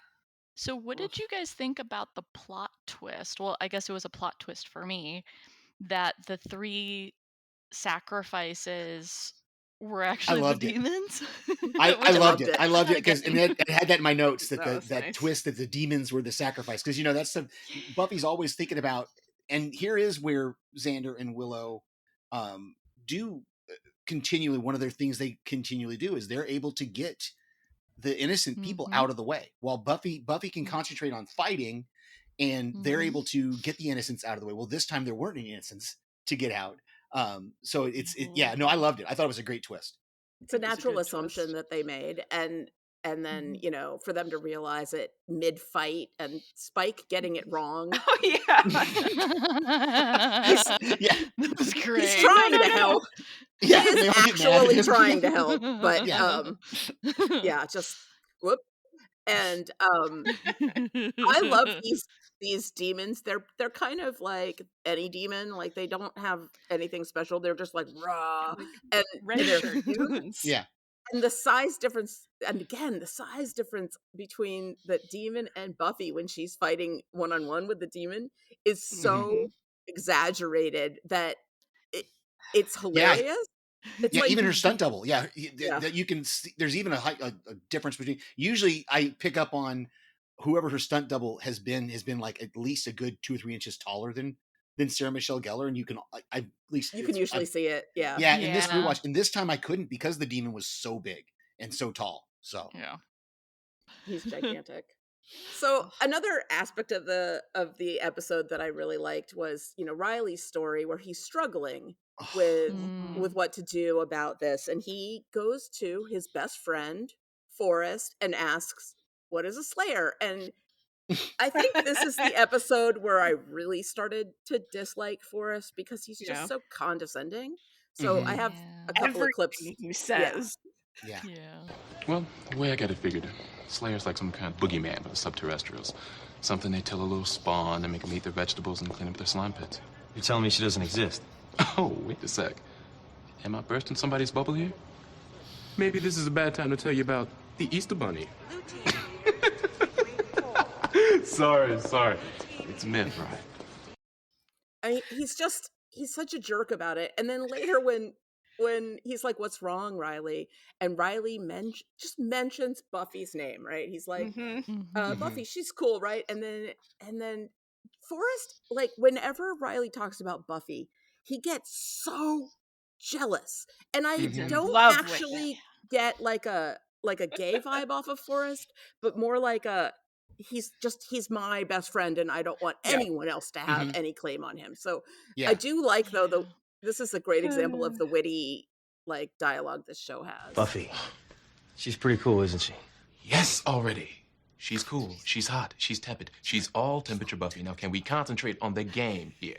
So what did you guys think about the plot twist? Well, I guess it was a plot twist for me that the 3 sacrifices were actually the demons. I loved it. I loved it because I had that in my notes that that nice. twist that the demons were the sacrifice, because that's Buffy's always thinking about, and here is where Xander and Willow do continually, one of their things they continually do is they're able to get the innocent people out of the way, while Buffy can concentrate on fighting, and they're able to get the innocents out of the way. Well, this time there weren't any innocents to get out. So I loved it. I thought it was a great twist. It's a natural assumption that they made, and then for them to realize it mid-fight and Spike getting it wrong. Oh yeah. That was great. He's trying to help. Yeah, he is actually trying to help, but just whoop. And I love these demons. They're kind of like any demon. Like they don't have anything special. They're just like raw and they're huge. Yeah. And the size difference, and again, the size difference between the demon and Buffy when she's fighting one-on-one with the demon is so exaggerated that it's hilarious. It's like, even her stunt double. That you can see, there's even a difference between. Usually, I pick up on whoever her stunt double has been like at least a good 2 or 3 inches taller than Sarah Michelle Gellar, and you can at least you can usually see it. Yeah. In this rewatch, and this time I couldn't because the demon was so big and so tall. So he's gigantic. So another aspect of the episode that I really liked was Riley's story where he's struggling with what to do about this, and he goes to his best friend Forrest and asks, what is a slayer? And I think this is the episode where I really started to dislike Forrest because he's just so condescending. So I have a couple of clips he says. Yeah. Well, the way I got it figured, Slayer's like some kind of boogeyman for the subterrestrials. Something they tell a little spawn and make them eat their vegetables and clean up their slime pits. You're telling me she doesn't exist? Oh, wait a sec. Am I bursting somebody's bubble here? Maybe this is a bad time to tell you about the Easter Bunny. Sorry. It's myth, right? He's such a jerk about it. And then later when he's like, what's wrong, Riley? And Riley just mentions Buffy's name, right? He's like, Buffy, she's cool, right? And then Forrest, like, whenever Riley talks about Buffy, he gets so jealous. And I don't actually get like a gay vibe off of Forrest, but more like he's my best friend and I don't want anyone else to have any claim on him. So I do like, though, this is a great example of the witty like dialogue this show has. Buffy, she's pretty cool, isn't she? Yes, already. She's cool. She's hot. She's tepid. She's all temperature Buffy. Now, can we concentrate on the game here?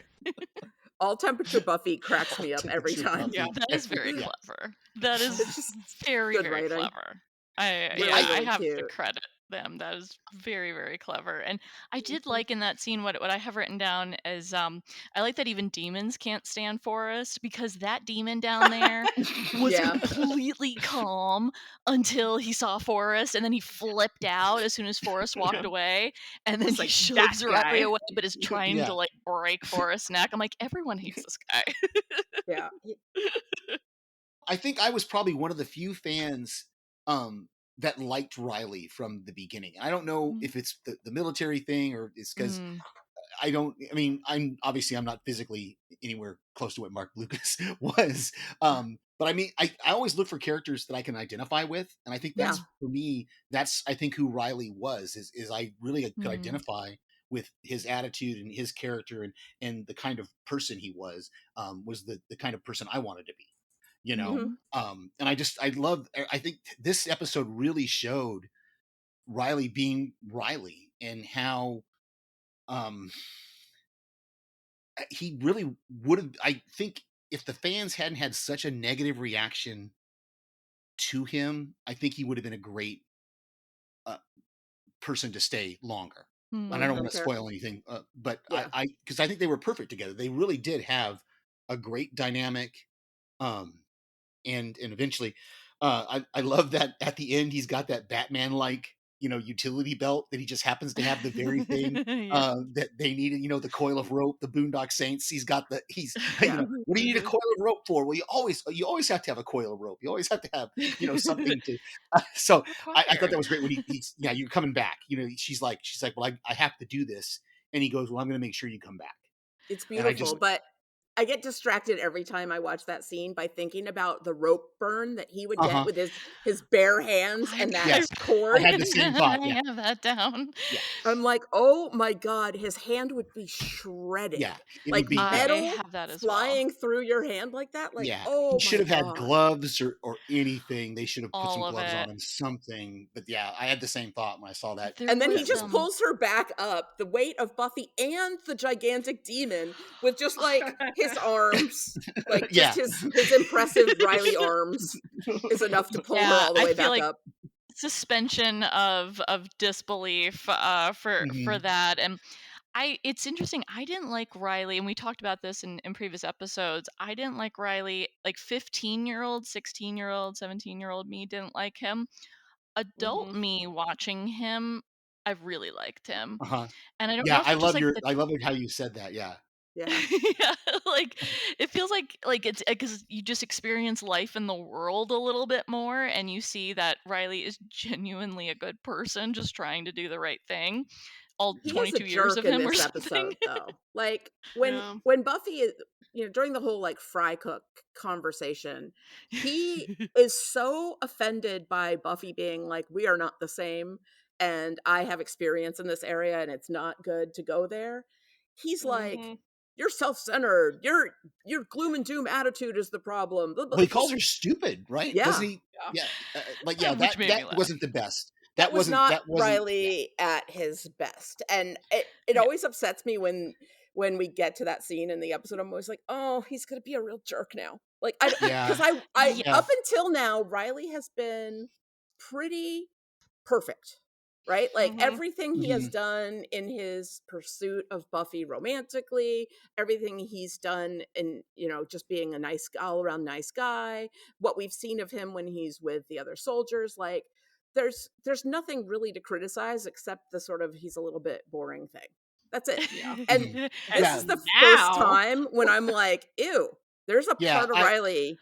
All temperature Buffy cracks me up every time. Yeah, that is very clever. That is just very, very clever. I have to credit them. That is very, very clever. And I did like in that scene what I have written down is I like that even demons can't stand Forrest, because that demon down there was completely calm until he saw Forrest, and then he flipped out as soon as Forrest walked away, and then he shoves Riley away, but is trying to like break Forrest's neck. I'm like, everyone hates this guy. I think I was probably one of the few fans that liked Riley from the beginning. I don't know if it's the military thing or it's because I'm not physically anywhere close to what Mark Lucas was. But I mean, I always look for characters that I can identify with. And I think that's for me, that's I think who Riley was, is I really could identify with his attitude and his character and the kind of person he was the kind of person I wanted to be. you know. Mhm. And I think this episode really showed Riley being Riley and how he really would have. I think if the fans hadn't had such a negative reaction to him, I think he would have been a great uh, person to stay longer. And I don't Long-term want to character. spoil anything, but Yeah. because I think they were perfect together. They really did have a great dynamic. Um, and eventually, I love that at the end he's got that Batman like utility belt that he just happens to have the very thing Yeah. that they needed. The coil of rope, the Boondock Saints. He's Yeah. what do you need a coil of rope for? Well, you always have to have a coil of rope. You always have to have something to. So I thought that was great when he's you're coming back. She's like well I have to do this, and he goes, well, I'm going to make sure you come back. It's And I beautiful, just but I get distracted every time I watch that scene by thinking about the rope burn that he would get with his bare hands and that Yes, cord. I had the same thought. I Yeah, have that down. yeah. I'm like, oh my God, his hand would be shredded. Yeah, it would Like be I metal have that as well. flying through your hand like that. Like, yeah. He oh should my have had God. gloves or anything. They should have put some All of gloves on it. him, something. But yeah, I had the same thought when I saw that. There And then he was just pulls her back up, the weight of Buffy and the gigantic demon with just like his arms, like Yeah. just his impressive Riley arms is enough to pull her all the I way feel back like up. suspension of disbelief for Mhm. that. And it's interesting, I didn't like Riley, and we talked about this in previous episodes. I didn't like Riley, like 15-year-old, 16-year-old, 17-year-old me didn't like him. Adult me watching him, I really liked him. Uh-huh. And I don't know Yeah, if it's just like the I love it how you said that. Yeah. Yeah. yeah, like it feels like it's because you just experience life in the world a little bit more, and you see that Riley is genuinely a good person just trying to do the right thing. All He is a 22 years jerk of in him or this something. episode, though. Like Yeah. when Buffy is, during the whole like fry cook conversation, he is so offended by Buffy being like, "We are not the same, and I have experience in this area, and it's not good to go there." He's like, Mhm. "You're self-centered. Your gloom and doom attitude is the problem." Blah, blah. Well, he calls her stupid, right? Doesn't Yeah. he? Yeah. Yeah. Yeah, Which made me that laugh. wasn't the best. That was not That wasn't. Yeah. Riley at his best. And it No. always upsets me when we get to that scene in the episode. I'm always like, oh, he's gonna be a real jerk now. Like because Yeah. I Yeah. up until now, Riley has been pretty perfect. Right? Like Mhm. everything he has Mhm. done in his pursuit of Buffy romantically, everything he's done in, just being a nice all around nice guy, what we've seen of him when he's with the other soldiers, like there's nothing really to criticize except the sort of he's a little bit boring thing. That's it. Yeah. And Mhm. this Yeah. is the first Now, time when I'm like, ew, there's a Yeah. part of Riley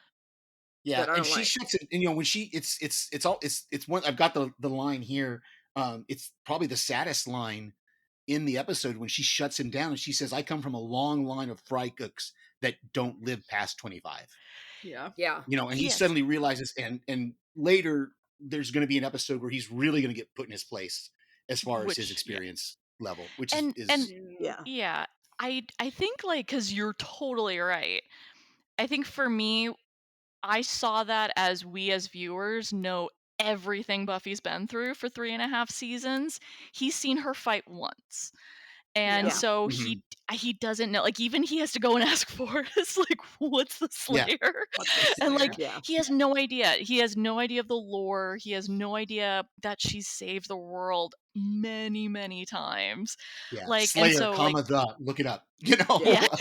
Yeah, that I and don't she like. shuts it. And when she, it's all, it's one. I've got the line here. It's probably the saddest line in the episode when she shuts him down and she says, "I come from a long line of fry cooks that don't live past 25." yeah. Yeah. And he Yes. suddenly realizes, and later there's going to be an episode where he's really going to get put in his place as far as his Which experience level, which and is Yeah. yeah, I think like because you're totally right. I think for me, I saw that as we as viewers know everything Buffy's been through for 3.5 seasons. He's seen her fight once. And Yeah. so Mhm. he doesn't know, like, even he has to go and ask Forrest, like, what's the yeah, Slayer? What's the And Slayer? like Yeah. he has no idea. He has no idea of the lore. He has no idea that she's saved the world many, many times. yeah. Like, and Slayer, so like comma the, look it up. yeah,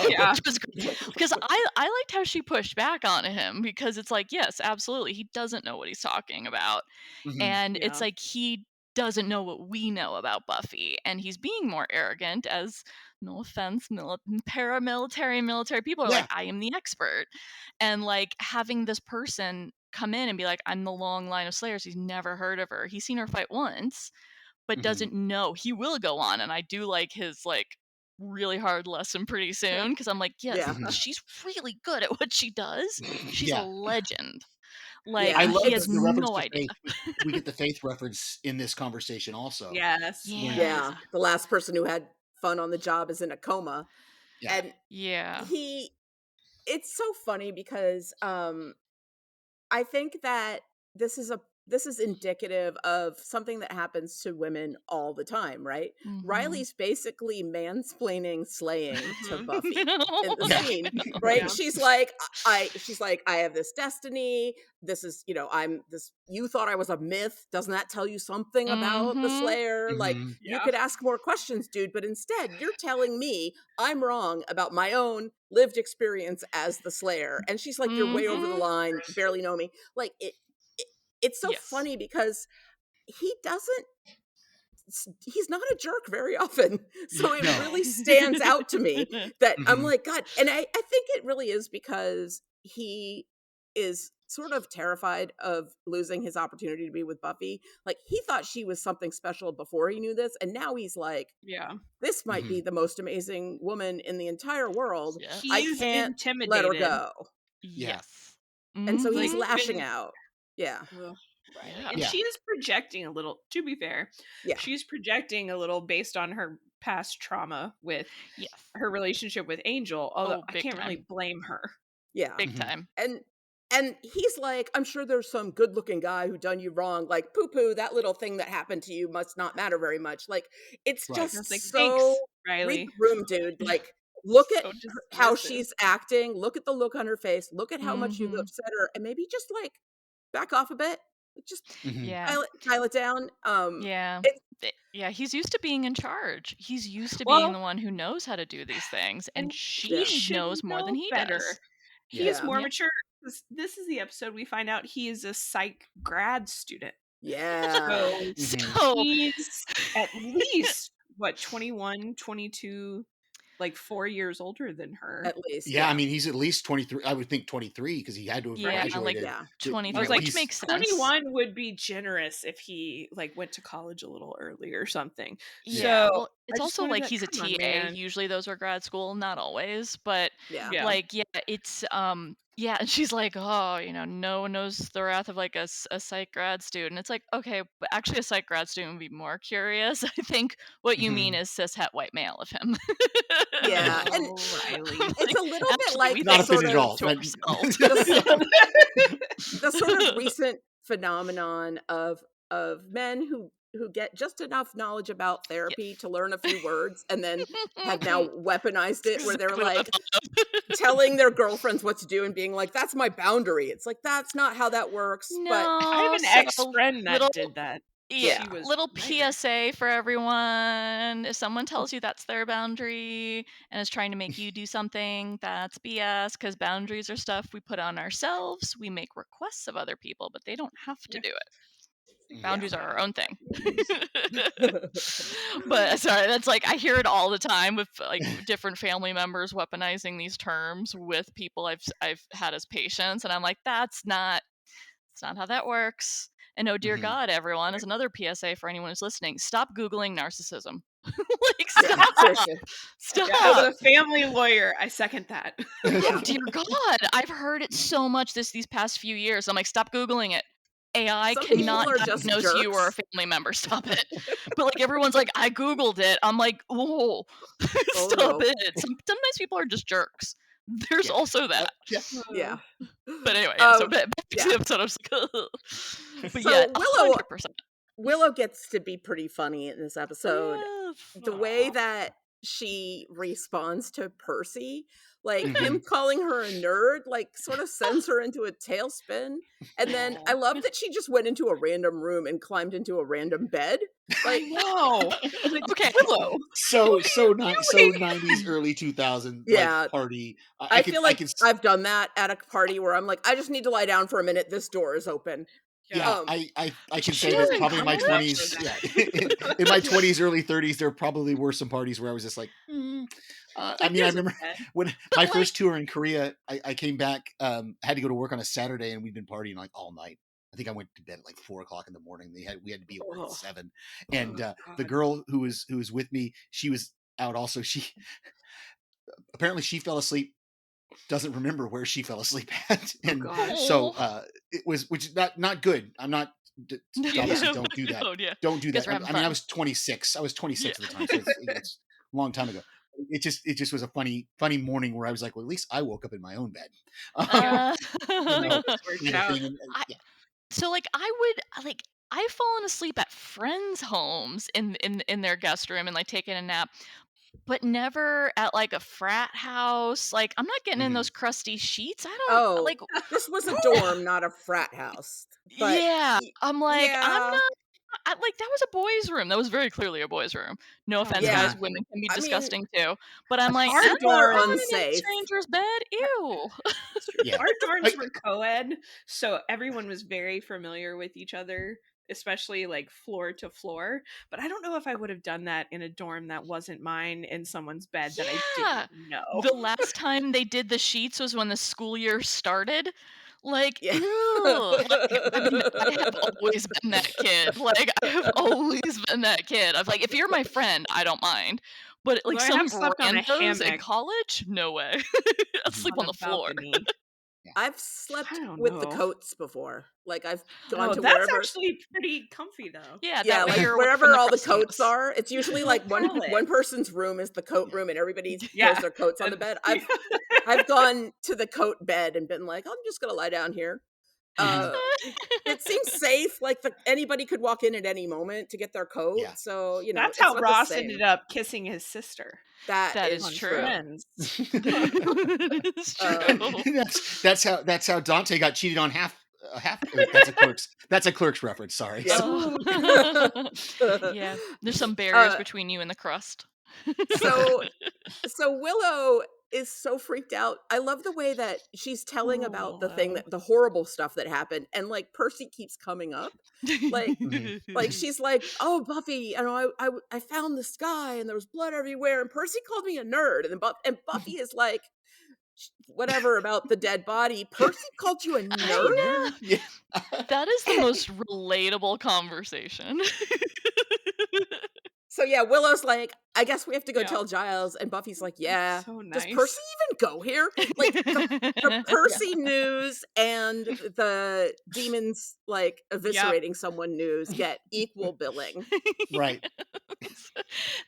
Yeah. which was great. Because I liked how she pushed back on him because it's like, yes, absolutely, he doesn't know what he's talking about. Mhm. And it's Yeah. like he doesn't know what we know about Buffy, and he's being more arrogant as, no offense, paramilitary military people are like, Yeah. I am the expert. And like having this person come in and be like, I'm the long line of Slayers, he's never heard of her. He's seen her fight once, but Mhm. doesn't know. He will go on, and I do like his like really hard lesson pretty soon because I'm like, yes, Yeah. Mhm. she's really good at what she does. She's a Yeah. legend. Like, I Yeah. and he love has the reference no to idea. faith. We get the faith reference in this conversation also. Yes. When Yeah. Yeah. The last person who had fun on the job is in a coma. yeah. And Yeah. it's so funny because I think that this is indicative of something that happens to women all the time, right? Riley's basically mansplaining slaying to Buffy in the scene, right? Yeah. She's like, I have this destiny. This is, I'm this. You thought I was a myth. Doesn't that tell you something about the Slayer? Like, you could ask more questions, dude. But instead, you're telling me I'm wrong about my own lived experience as the Slayer. And she's like, you're way over the line. You barely know me. Like it's so funny because he's not a jerk very often. So it really stands out to me that I'm like, God. And I think it really is because he is sort of terrified of losing his opportunity to be with Buffy. Like, he thought she was something special before he knew this. And now he's like, this might be the most amazing woman in the entire world. I can't let her go. And so he's lashing out. Yeah. Right. And she is projecting a little, to be fair. She's projecting a little based on her past trauma with her relationship with Angel, although I can't really blame her. Yeah. Big time. And he's like, I'm sure there's some good looking guy who done you wrong. Like, poo-poo, that little thing that happened to you must not matter very much. Like, it's just like, so thanks, Riley. read the room, dude. Like, look at how she's acting. Look at the look on her face. Look at how much you've upset her. And maybe just like back off a bit. Just dial it down. He's used to being in charge. He's used to being the one who knows how to do these things, and she knows more than he does. He's more mature. This is the episode we find out he is a psych grad student. Yeah. So he's at least 21, 22, like 4 years older than her. At least. Yeah, I mean, he's at least 23. I would think 23 because he had to have graduated. 23. Which makes sense. 21 would be generous if he like went to college a little early or something. Yeah. So well, it's also like he's a TA. Usually those are grad school, not always, but it's and she's like, oh, no one knows the wrath of like a psych grad student. It's like, okay, but actually a psych grad student would be more curious. I think what you mean is cishet white male of him. Yeah, and it's a little bit like not offended at all. The sort of recent phenomenon of men who get just enough knowledge about therapy to learn a few words and then have now weaponized it where they're like telling their girlfriends what to do and being like, that's my boundary. It's like, that's not how that works. No, but I have an ex-friend that did that. Yeah, little PSA for everyone. If someone tells you that's their boundary and is trying to make you do something, that's BS, because boundaries are stuff we put on ourselves. We make requests of other people, but they don't have to do it. Boundaries are our own thing. But sorry, that's like, I hear it all the time with like different family members weaponizing these terms with people I've had as patients, and I'm like, that's not how that works. And oh dear God, everyone, is another PSA for anyone who's listening. Stop Googling narcissism. Like, stop. As a family lawyer, I second that. Oh dear God, I've heard it so much these past few years. I'm like, stop Googling it. AI cannot diagnose you or a family member. Stop it. But like, everyone's like, I Googled it. I'm like, whoa, stop it. Sometimes people are just jerks. There's also that. Yeah. But anyway, so back to the episode. I was like, but so 100%. Willow gets to be pretty funny in this episode. The way that she responds to Percy, like him calling her a nerd, like sort of sends her into a tailspin. And then I love that she just went into a random room and climbed into a random bed. Like, no. Okay. Willow. So 90s, early 2000s party. I feel like I've done that at a party where I'm like, I just need to lie down for a minute. This door is open. Yeah, I can say that probably in my 20s. Yeah. In my 20s, early 30s, there probably were some parties where I was just like, I mean, I remember when my first tour in Korea, I came back, had to go to work on a Saturday, and we'd been partying like all night. I think I went to bed at like 4:00 in the morning. We had to be at work at 7. And the girl who was with me, she was out also. She apparently she fell asleep. Doesn't remember where she fell asleep at, and so it was, which is not good. I'm not. Obviously, don't do that. Don't do that. I mean, I was 26. I was 26 at the time, so it's a long time ago. it just was a funny morning where I was like, well, at least I woke up in my own bed. So like I've fallen asleep at friends' homes in their guest room and like taken a nap, but never at like a frat house. Like I'm not getting in those crusty sheets. I don't like. This was a dorm, not a frat house. But yeah, I'm like yeah. I'm not. Like that was a boy's room. That was very clearly a boys' room. No offense, guys. Women can be disgusting too. But I'm like, our door I'm unsafe. in a stranger's bed. Ew. Our dorms were co-ed, so everyone was very familiar with each other, especially like floor to floor. But I don't know if I would have done that in a dorm that wasn't mine in someone's bed that I didn't know. The last time they did the sheets was when the school year started. Like, ew. I mean, I have always been that kid. Like, I have always been that kid. I'm like, if you're my friend, I don't mind. But like some randos in college, no way. I'll sleep on the floor. I've slept with the coats before. Like I've gone to that's wherever. Actually pretty comfy though. Yeah, like wherever all the coats are. It's usually like one person's room is the coat room, and everybody throws their coats on the bed. I've gone to the coat bed and been like, I'm just gonna lie down here. It seems safe. Like anybody could walk in at any moment to get their coat. Yeah. So that's how Ross ended up kissing his sister. That is true. That's how Dante got cheated on half. That's a Clerks reference. Sorry. Yeah, there's some barriers between you and the crust. So Willow is so freaked out. I love the way that she's telling about the horrible stuff that happened, and like Percy keeps coming up, like she's like, "Oh, Buffy, I found this guy and there was blood everywhere, and Percy called me a nerd," and Buffy is like, whatever about the dead body. Percy called you a nerd? Yeah. That is the most relatable conversation. So yeah, Willow's like, I guess we have to go tell Giles, and Buffy's like, yeah. So nice. Does Percy even go here? Like the Percy news and the demons like eviscerating someone news get equal billing. Right.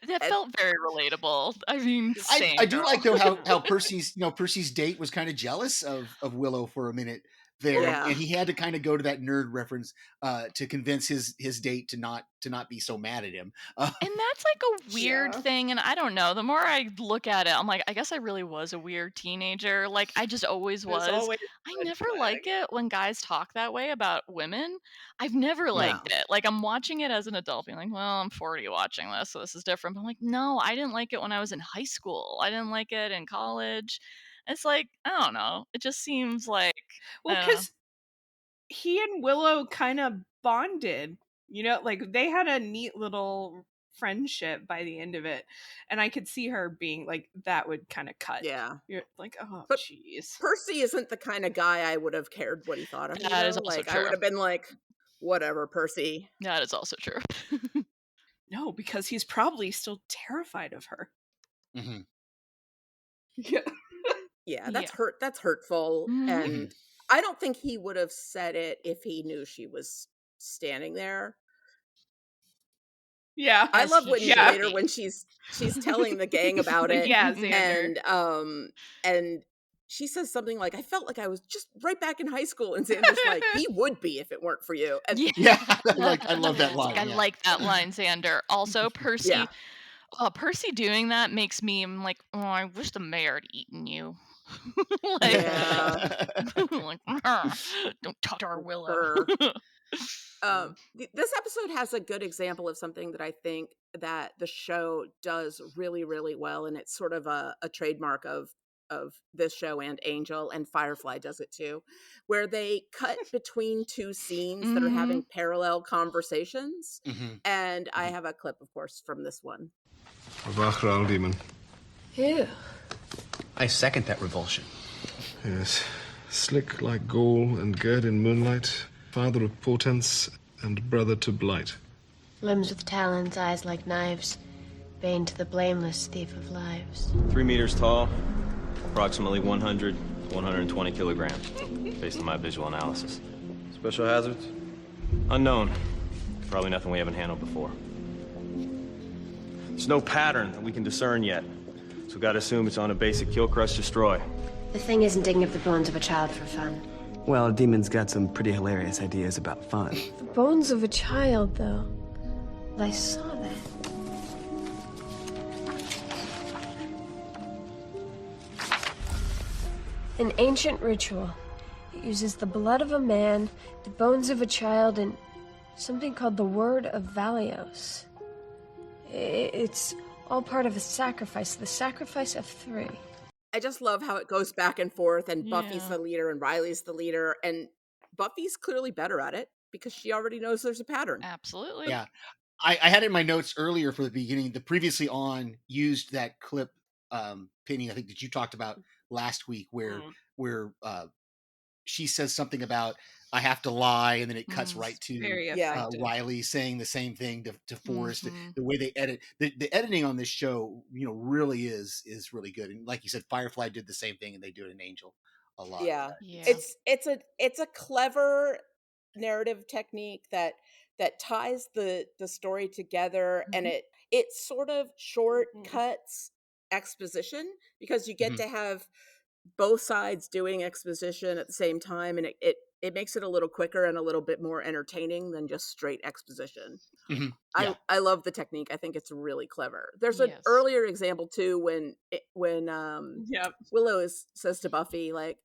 That felt very relatable. I mean, I do like though how Percy's date was kind of jealous of Willow for a minute there, and he had to kind of go to that nerd reference to convince his date to not be so mad at him. And that's like a weird thing, and I don't know. The more I look at it, I'm like, I guess I really was a weird teenager. Like I just always was. I never like it when guys talk that way about women. I've never liked it. Like I'm watching it as an adult, being like, well, I'm 40 watching this, so this is different. But I'm like, no, I didn't like it when I was in high school. I didn't like it in college. It's like, I don't know. It just seems like... Well, because he and Willow kind of bonded. Like they had a neat little friendship by the end of it. And I could see her being like, that would kind of cut. Yeah. You're like, oh, jeez. Percy isn't the kind of guy I would have cared what he thought of me. That is also true. I would have been like, whatever, Percy. That is also true. No, because he's probably still terrified of her. Mm-hmm. Yeah. Yeah, that's hurtful. Mm-hmm. And I don't think he would have said it if he knew she was standing there. Yeah. I love when later when she's telling the gang about it. Yeah, Xander. And she says something like, I felt like I was just right back in high school, and Xander's like, he would be if it weren't for you. And I love that line. I like that line, Xander. Also, Percy Percy doing that makes me like, oh, I wish the mayor had eaten you. Like, don't talk to our Willow. This episode has a good example of something that I think that the show does really, really well, and it's sort of a trademark of this show, and Angel and Firefly does it too, where they cut between two scenes that are having parallel conversations. And I have a clip, of course, from this one. A Wachraal demon. Ew. I second that revulsion. Yes. Slick like gall and girt in moonlight, father of portents and brother to blight. Limbs with talons, eyes like knives, bane to the blameless thief of lives. 3 meters tall, approximately 100 to 120 kilograms, based on my visual analysis. Special hazards? Unknown. Probably nothing we haven't handled before. There's no pattern that we can discern yet. So gotta assume it's on a basic kill, crush, destroy. The thing isn't digging up the bones of a child for fun. Well, a demon's got some pretty hilarious ideas about fun. The bones of a child, though. I saw that. An ancient ritual. It uses the blood of a man, the bones of a child, and something called the Word of Valios. It's all part of a sacrifice, the sacrifice of 3. I just love how it goes back and forth, and Buffy's Yeah. the leader and Riley's the leader, and Buffy's clearly better at it because she already knows there's a pattern. Absolutely. Yeah. I had it in my notes earlier for the beginning. The previously on used that clip, Penny, I think that you talked about last week, where she says something about I have to lie, and then it cuts right to Riley saying the same thing to Forrest. The way they edit the editing on this show, really is really good. And like you said, Firefly did the same thing, and they do it in Angel a lot. Yeah. It's a clever narrative technique that ties the story together, and it sort of shortcuts exposition because you get to have both sides doing exposition at the same time, and it makes it a little quicker and a little bit more entertaining than just straight exposition. I love the technique. I think it's really clever. There's an earlier example too when Willow says to Buffy, like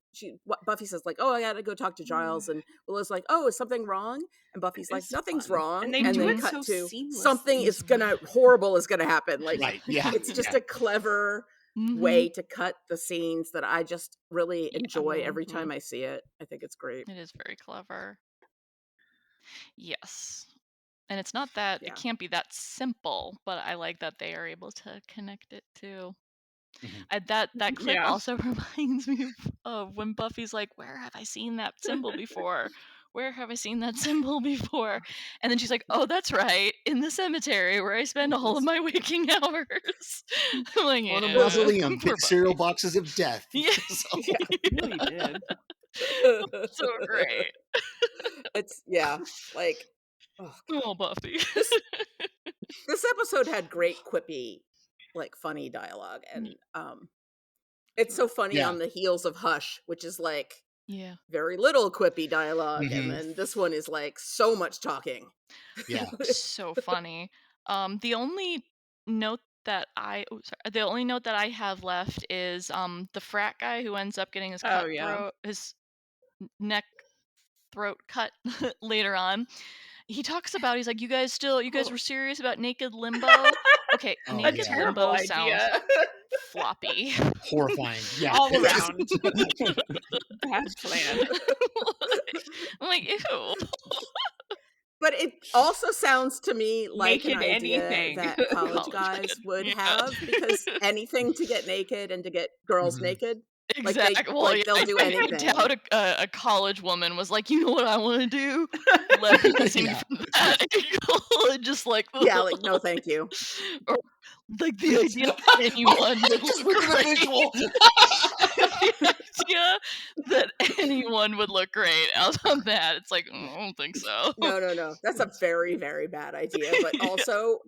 Buffy says, like, oh, I gotta go talk to Giles, and Willow's like, oh, is something wrong? And Buffy's like, nothing's wrong, And they do then it cut so to seamlessly something as horrible is gonna happen. Like, Right, yeah, it's just yeah. a clever way to cut the scenes that I just really enjoy every time I see it. I think it's great. It is very clever. Yes. And it's not that, it can't be that simple, but I like that they are able to connect it too. That clip also reminds me of when Buffy's like, where have I seen that symbol before? Where have I seen that symbol before? And then she's like, oh, that's right, in the cemetery where I spend all of my waking hours. I'm like, On a yeah, mausoleum, poor cereal boxes of death. Yeah. So- really did. So great. It's like Oh, Buffy. this episode had great quippy, like funny dialogue, and it's so funny Yeah. on the heels of Hush, which is like very little quippy dialogue, Mhm. and then this one is like so much talking. So funny. The only note that I have left is the frat guy who ends up getting his his neck throat cut later on. He talks about, he's like, you guys were serious about naked limbo? Okay, Oh, naked yeah. limbo Terrible sounds idea. floppy. Horrifying. Yeah. All around. Bad plan. I'm like, ew. But it also sounds to me like Naked an idea anything. that college guys would have, because anything to get naked and to get girls naked. Exactly. They'll do anything. I doubt a college woman was like, you know what I want to do? Let me see me from that angle. And just like, Yeah, like, no, thank you. Or like the idea that anyone would Just look look at the great. visual. The idea that anyone would look great out on that, it's like, I don't think so. No. That's a very, very bad idea, but also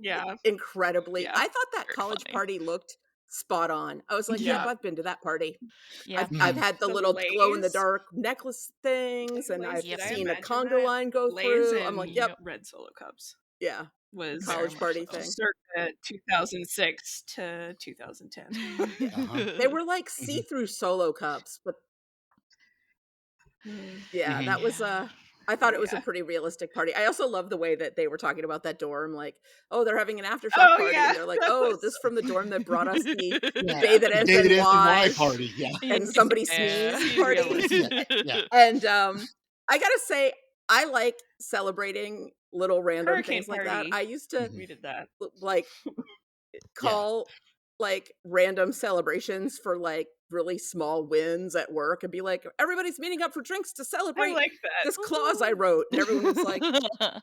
incredibly. I thought that college party looked spot on. I was like, Yeah. yep, I've been to that party. Yeah. I've had the little glaze. glow in the dark necklace things, and I've Did I seen a imagine conga that? line go Glaze through. I'm and like, yep, red solo cups yeah, was college party so. thing. Circa 2006 to 2010. They were like see-through solo cups, but yeah, that was I thought it was a pretty realistic party. I also love the way that they were talking about that dorm, like, oh, they're having an aftershock party. yeah. And they're like, oh, this from the dorm that brought us the Yeah. Day That Ends Day in That Y Ends in Y party. Yeah. and somebody Yeah. sneezed party. Yeah. And I gotta say, I like celebrating little random Hurricane things like party. that. I used to We did that. like call like random celebrations for like really small wins at work and be like, everybody's meeting up for drinks to celebrate I like that. this clause I wrote. And everyone was like,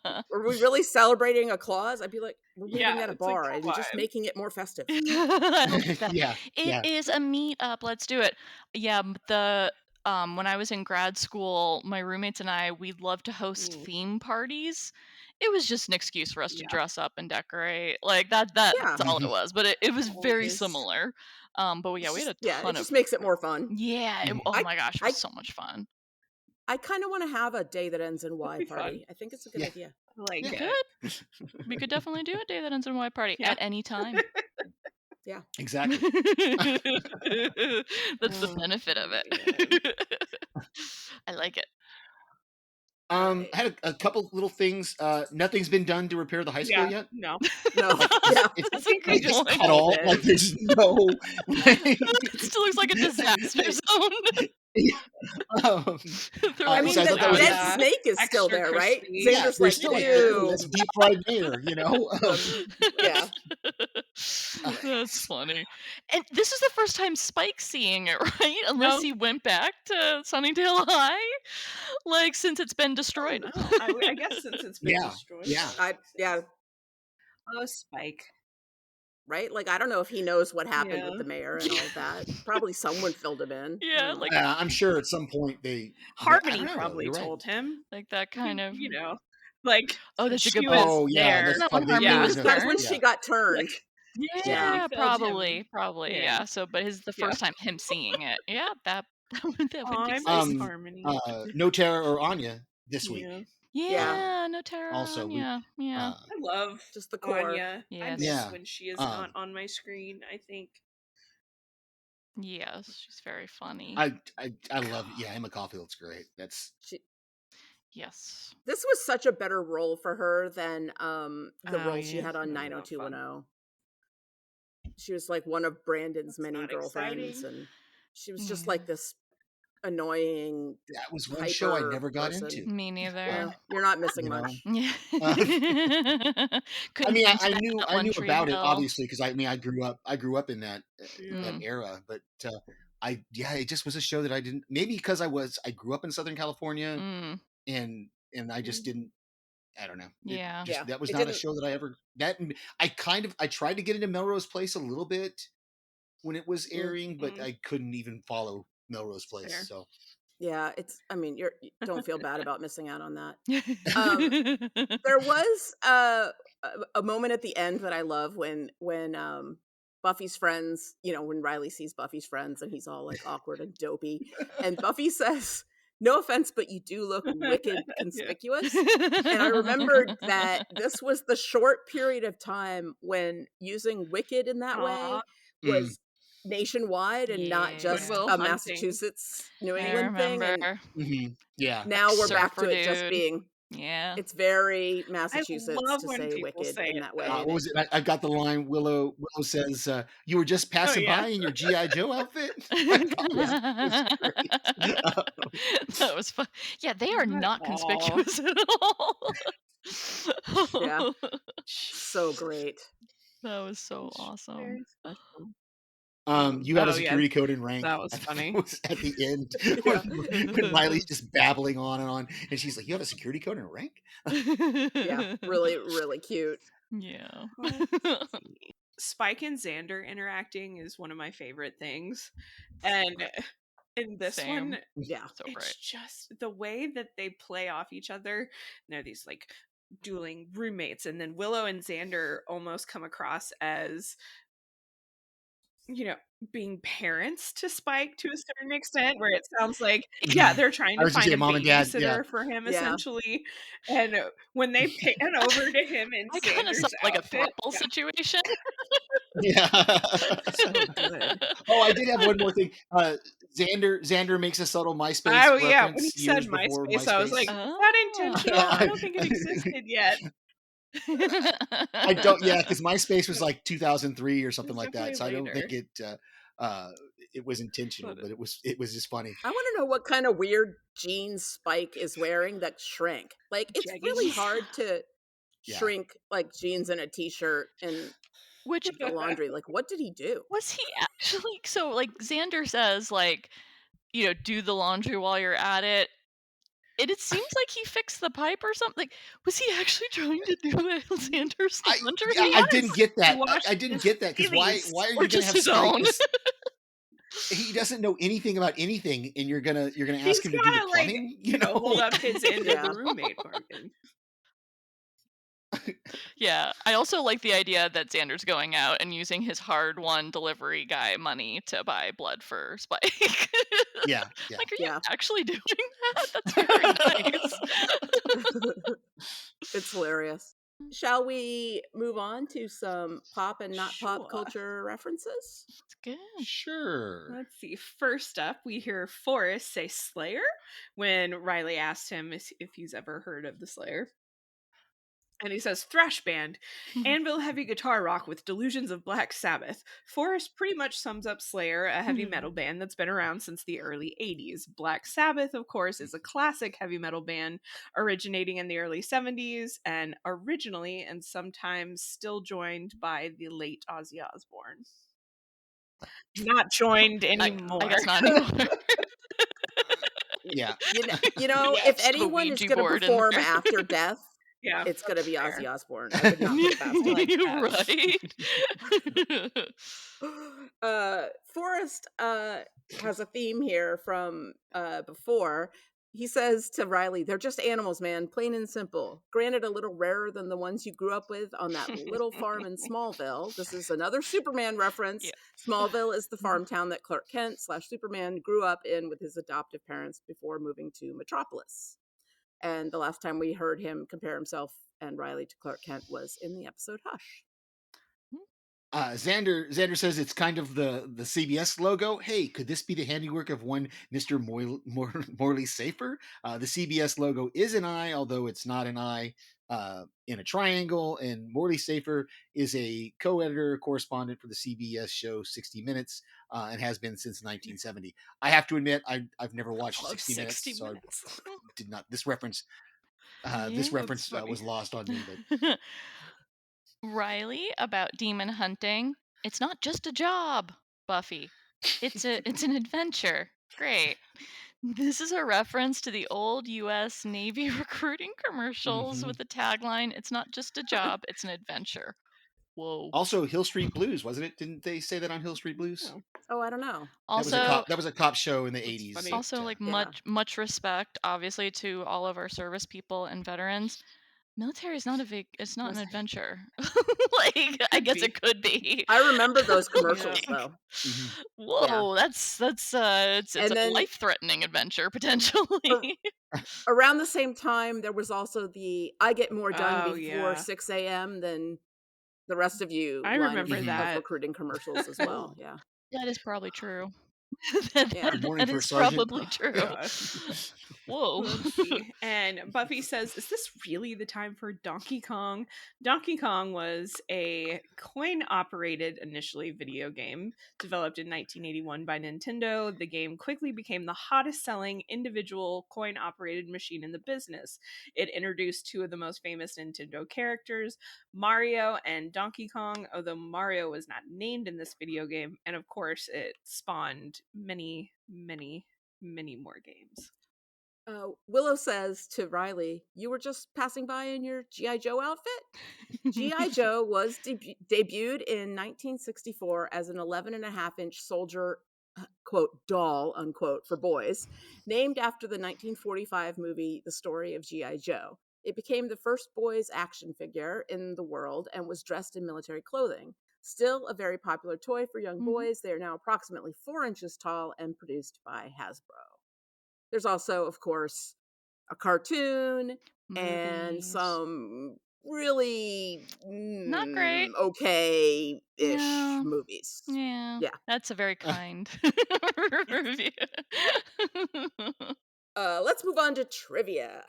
are we really celebrating a clause? I'd be like, we're meeting at a it's like, bar and come just on. making it more festive. I like that. Yeah. It is a meetup. Let's do it. Yeah, the when I was in grad school, my roommates and I, we'd love to host theme parties. It was just an excuse for us to dress up and decorate. Like that's all it was. But it was very Always. similar. But yeah, we had a Yeah, ton it just of makes it more fun. yeah. Oh my gosh, it was so much fun. I kind of want to have a day that ends in Y be party. fun. I think it's a good idea. I like We it. could. We could definitely do a day that ends in Y party at any time. Yeah. Exactly. That's the benefit of it. I like it. I had a couple little things. Nothing's been done to repair the high school yet. No. Like, Yeah. I think they just at all. Like, there's no. It still looks like a disaster zone. I mean, so the thought that was dead snake is still extra there, right? crispy. Xander's We're like, still like, ew. that's deep fried mayor, you know. Yeah. That's funny. And this is the first time Spike's seeing it, right? Unless he went back to Sunnydale High, like since it's been destroyed. I guess since it's been destroyed. Yeah. Oh, Spike. Right? Like, I don't know if he knows what happened with the mayor and all that. Probably someone filled him in. Yeah, like I'm sure at some point Harmony probably told him. Like that kind of, you know, like that's a good she point. was there. That's when Harmony was That's there. when she got turned. Yeah, Filled probably. him. Yeah. So, but his the first time him seeing it. Yeah, that would make sense. Harmony. No Tara or Anya this week. Yeah, no Tara. Also, yeah. I love just the core. Anya. I Yes. miss when she is not on my screen, I think. Yes, she's very funny. I love Emma Caulfield's great. That's yes. This was such a better role for her than the role she yeah, had on it's 90210. She was like one of Brandon's many not girlfriends, exciting. and she was just like this annoying. That was one show I never got person. into. Me neither. Well, you're not missing much. Yeah. I mean, I knew about it Montreal. obviously because I grew up in that era, but it just was a show that I didn't. Maybe because I grew up in Southern California, and I just didn't. I don't know. That was not a show that I ever. I tried to get into Melrose Place a little bit when it was airing, but I couldn't even follow Melrose Place. Fair. So yeah, you don't feel bad about missing out on that. There was a moment at the end that I love when Buffy's friends, when Riley sees Buffy's friends and he's all like awkward and dopey, and Buffy says, "No offense, but you do look wicked conspicuous." And I remembered that this was the short period of time when using wicked in that way was nationwide and not just a Massachusetts, New England thing. And now we're back to it just being. Yeah, it's very Massachusetts love to when say people wicked say in it, that way. what was it? I got the line. Willow says, "You were just passing by in your GI Joe outfit." That was fun. Yeah, they are not conspicuous at all. Yeah, so great. That was so awesome. You have a security code in rank. That was funny. At the end when Riley's just babbling on, and she's like, "You have a security code in rank?" Yeah, really, really cute. Yeah. Spike and Xander interacting is one of my favorite things, and in this one, it's just the way that they play off each other. And they're these like dueling roommates, and then Willow and Xander almost come across as, being parents to Spike to a certain extent, where it sounds like, they're trying to find a babysitter for him, essentially. And when they pan over to him and I kind of saw like a throuple situation. Yeah. So good. Oh, I did have one more thing. Xander makes a subtle MySpace reference. When he said years before MySpace, I was like, that intentional? I don't think it existed yet. I don't. Yeah, because MySpace was like 2003 or something like that. So I don't think it was intentional, but it was just funny. I want to know what kind of weird jeans Spike is wearing that shrink. Like, it's really hard to shrink like jeans and a t-shirt and the laundry. Like, what did he do? Was he actually so like Xander says like, do the laundry while you're at it? And it seems like he fixed the pipe or something. Like, was he actually trying to do Xander's laundry? I didn't get that. I didn't get that because why are you going to have Spike? He doesn't know anything about anything, and you're gonna ask him to do the plumbing. Hold up his end of the roommate bargain. Yeah, I also like the idea that Xander's going out and using his hard-won delivery guy money to buy blood for Spike. Yeah. Like, are you Yeah. actually doing that? That's very nice. It's hilarious. Shall we move on to some pop and not pop Sure. culture references? It's good. Sure. Let's see. First up, we hear Forrest say Slayer when Riley asked him if he's ever heard of the Slayer. And he says, thrash band, anvil heavy guitar rock with delusions of Black Sabbath. Forrest pretty much sums up Slayer, a heavy metal band that's been around since the early 80s. Black Sabbath, of course, is a classic heavy metal band originating in the early 70s and originally and sometimes still joined by the late Ozzy Osbourne. Not joined anymore. I guess not anymore. Yeah. You know, if anyone is going to perform after death, yeah, it's going to be fair. Ozzy Osbourne. I would not put it past him. Right. Forrest has a theme here from before. He says to Riley, they're just animals, man, plain and simple. Granted, a little rarer than the ones you grew up with on that little farm in Smallville. This is another Superman reference. Yeah. Smallville is the farm town that Clark Kent / Superman grew up in with his adoptive parents before moving to Metropolis. And the last time we heard him compare himself and Riley to Clark Kent was in the episode Hush. Xander says it's kind of the CBS logo. Hey, could this be the handiwork of one Mr. Morley Safer? The CBS logo is an eye, although it's not an eye in a triangle. And Morley Safer is a co-editor correspondent for the CBS show 60 Minutes and has been since 1970. I have to admit, I've never watched 60 Minutes, so I did not. This reference was lost on me. But Riley about demon hunting. It's not just a job, Buffy. It's an adventure. Great. This is a reference to the old US Navy recruiting commercials with the tagline, it's not just a job, it's an adventure. Whoa. Also, Hill Street Blues, wasn't it? Didn't they say that on Hill Street Blues? Oh, I don't know. Also, that was a cop show in the 80s. funny. Also, like much respect, obviously, to all of our service people and veterans. Military is not it's not an adventure. Like, I guess it could be. I remember those commercials though. Whoa, that's it's a life-threatening adventure potentially. Around the same time, there was also the I get more done before 6 a.m. than the rest of you. I remember that of recruiting commercials as well. Yeah, that is probably true. That is probably true. Whoa. Let's see. And Buffy says, is this really the time for Donkey Kong? Donkey Kong was a coin-operated, initially, video game developed in 1981 by Nintendo. The game quickly became the hottest-selling individual coin-operated machine in the business. It introduced two of the most famous Nintendo characters, Mario and Donkey Kong, although Mario was not named in this video game. And of course, it spawned many, many, many more games. Willow says to Riley, you were just passing by in your G.I. Joe outfit? G.I. Joe was debuted in 1964 as an 11.5-inch soldier, quote, doll, unquote, for boys, named after the 1945 movie The Story of G.I. Joe. It became the first boys' action figure in the world and was dressed in military clothing. Still a very popular toy for young boys, they are now approximately 4 inches tall and produced by Hasbro. There's also, of course, a cartoon and some really not great, okay-ish movies. Yeah, that's a very kind review. Let's move on to trivia.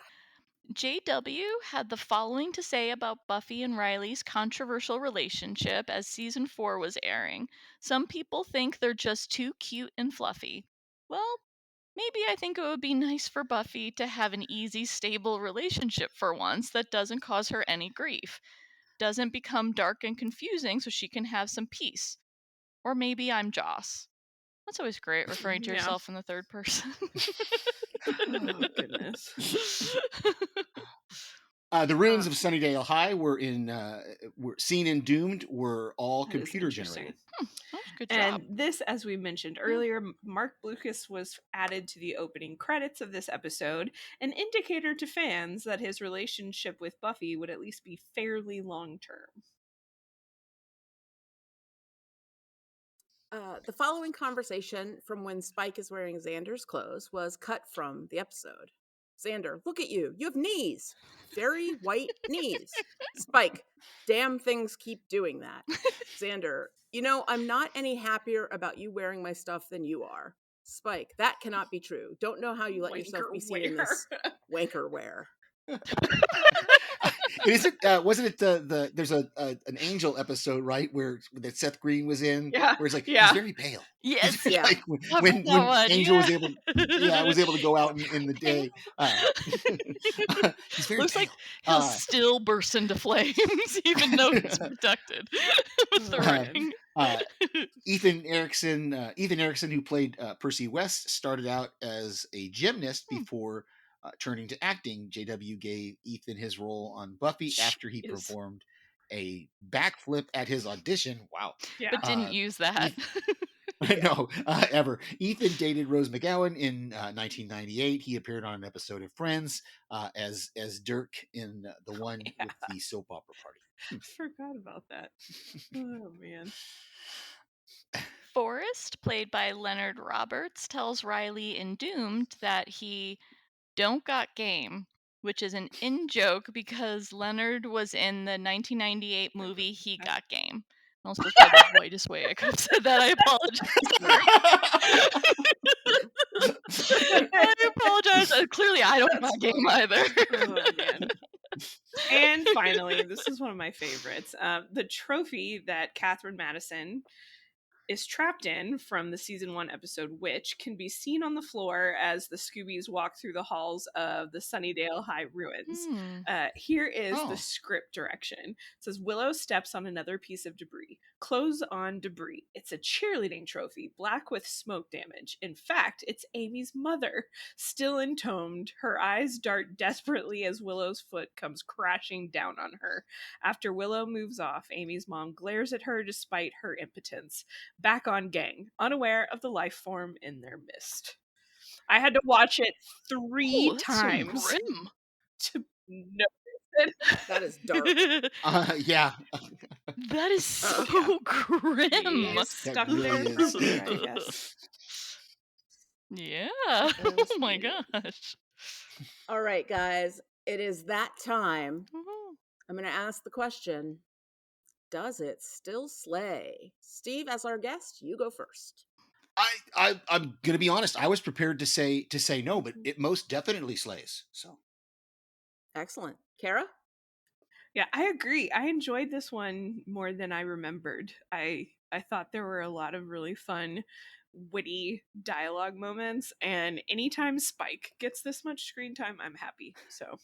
JW had the following to say about Buffy and Riley's controversial relationship as season 4 was airing. Some people think they're just too cute and fluffy. Well, maybe I think it would be nice for Buffy to have an easy, stable relationship for once that doesn't cause her any grief. Doesn't become dark and confusing so she can have some peace. Or maybe I'm Joss. That's always great, referring to yourself in the third person. Oh, goodness. The ruins of Sunnydale High were seen in Doomed were all computer generated. Good And job. this, as we mentioned earlier, Mark Blucas was added to the opening credits of this episode, an indicator to fans that his relationship with Buffy would at least be fairly long-term. The following conversation from when Spike is wearing Xander's clothes was cut from the episode. Xander, look at you. You have knees. Very white knees. Spike, damn things keep doing that. Xander, you know, I'm not any happier about you wearing my stuff than you are. Spike, that cannot be true. Don't know how you let yourself be seen in this wanker wear. Wasn't it there's an Angel episode, right, where that Seth Green was in, where it's like he's very pale. Yes, like when Angel was able to go out in the day. He's very Looks pale. like he'll still burst into flames, even though he's protected with the ring. Ethan Erickson, who played Percy West, started out as a gymnast before turning to acting. JW gave Ethan his role on Buffy after he performed a backflip at his audition. Wow. Yeah. But didn't use that. No, ever. Ethan dated Rose McGowan in 1998. He appeared on an episode of Friends as Dirk in the one with the soap opera party. Forgot about that. Oh, man. Forrest, played by Leonard Roberts, tells Riley in Doomed that he don't got game, which is an in-joke because Leonard was in the 1998 movie He Got Game. That was probably the whitest way I could have said that. I apologize. I apologize. Clearly, I don't got game either. Oh, man. And finally, this is one of my favorites. The trophy that Catherine Madison is trapped in from the season 1 episode Witch can be seen on the floor as the Scoobies walk through the halls of the Sunnydale High ruins. Here is the script direction. It says, Willow steps on another piece of debris. Clothes on debris. It's a cheerleading trophy, black with smoke damage. In fact, it's Amy's mother, still entombed. Her eyes dart desperately as Willow's foot comes crashing down on her. After Willow moves off, Amy's mom glares at her despite her impotence. Back on gang, unaware of the life form in their midst. I had to watch it 3 times so grim. to notice it. That is dark. Yeah. That is so grim. Stuck there for me, I guess. Yeah. Oh my gosh. All right, guys. It is that time. I'm going to ask the question. Does it still slay? Steve, as our guest, you go first. I'm gonna be honest. I was prepared to say no, but it most definitely slays. So excellent, Kara. Yeah, I agree. I enjoyed this one more than I remembered. I thought there were a lot of really fun, witty dialogue moments, and anytime Spike gets this much screen time, I'm happy. So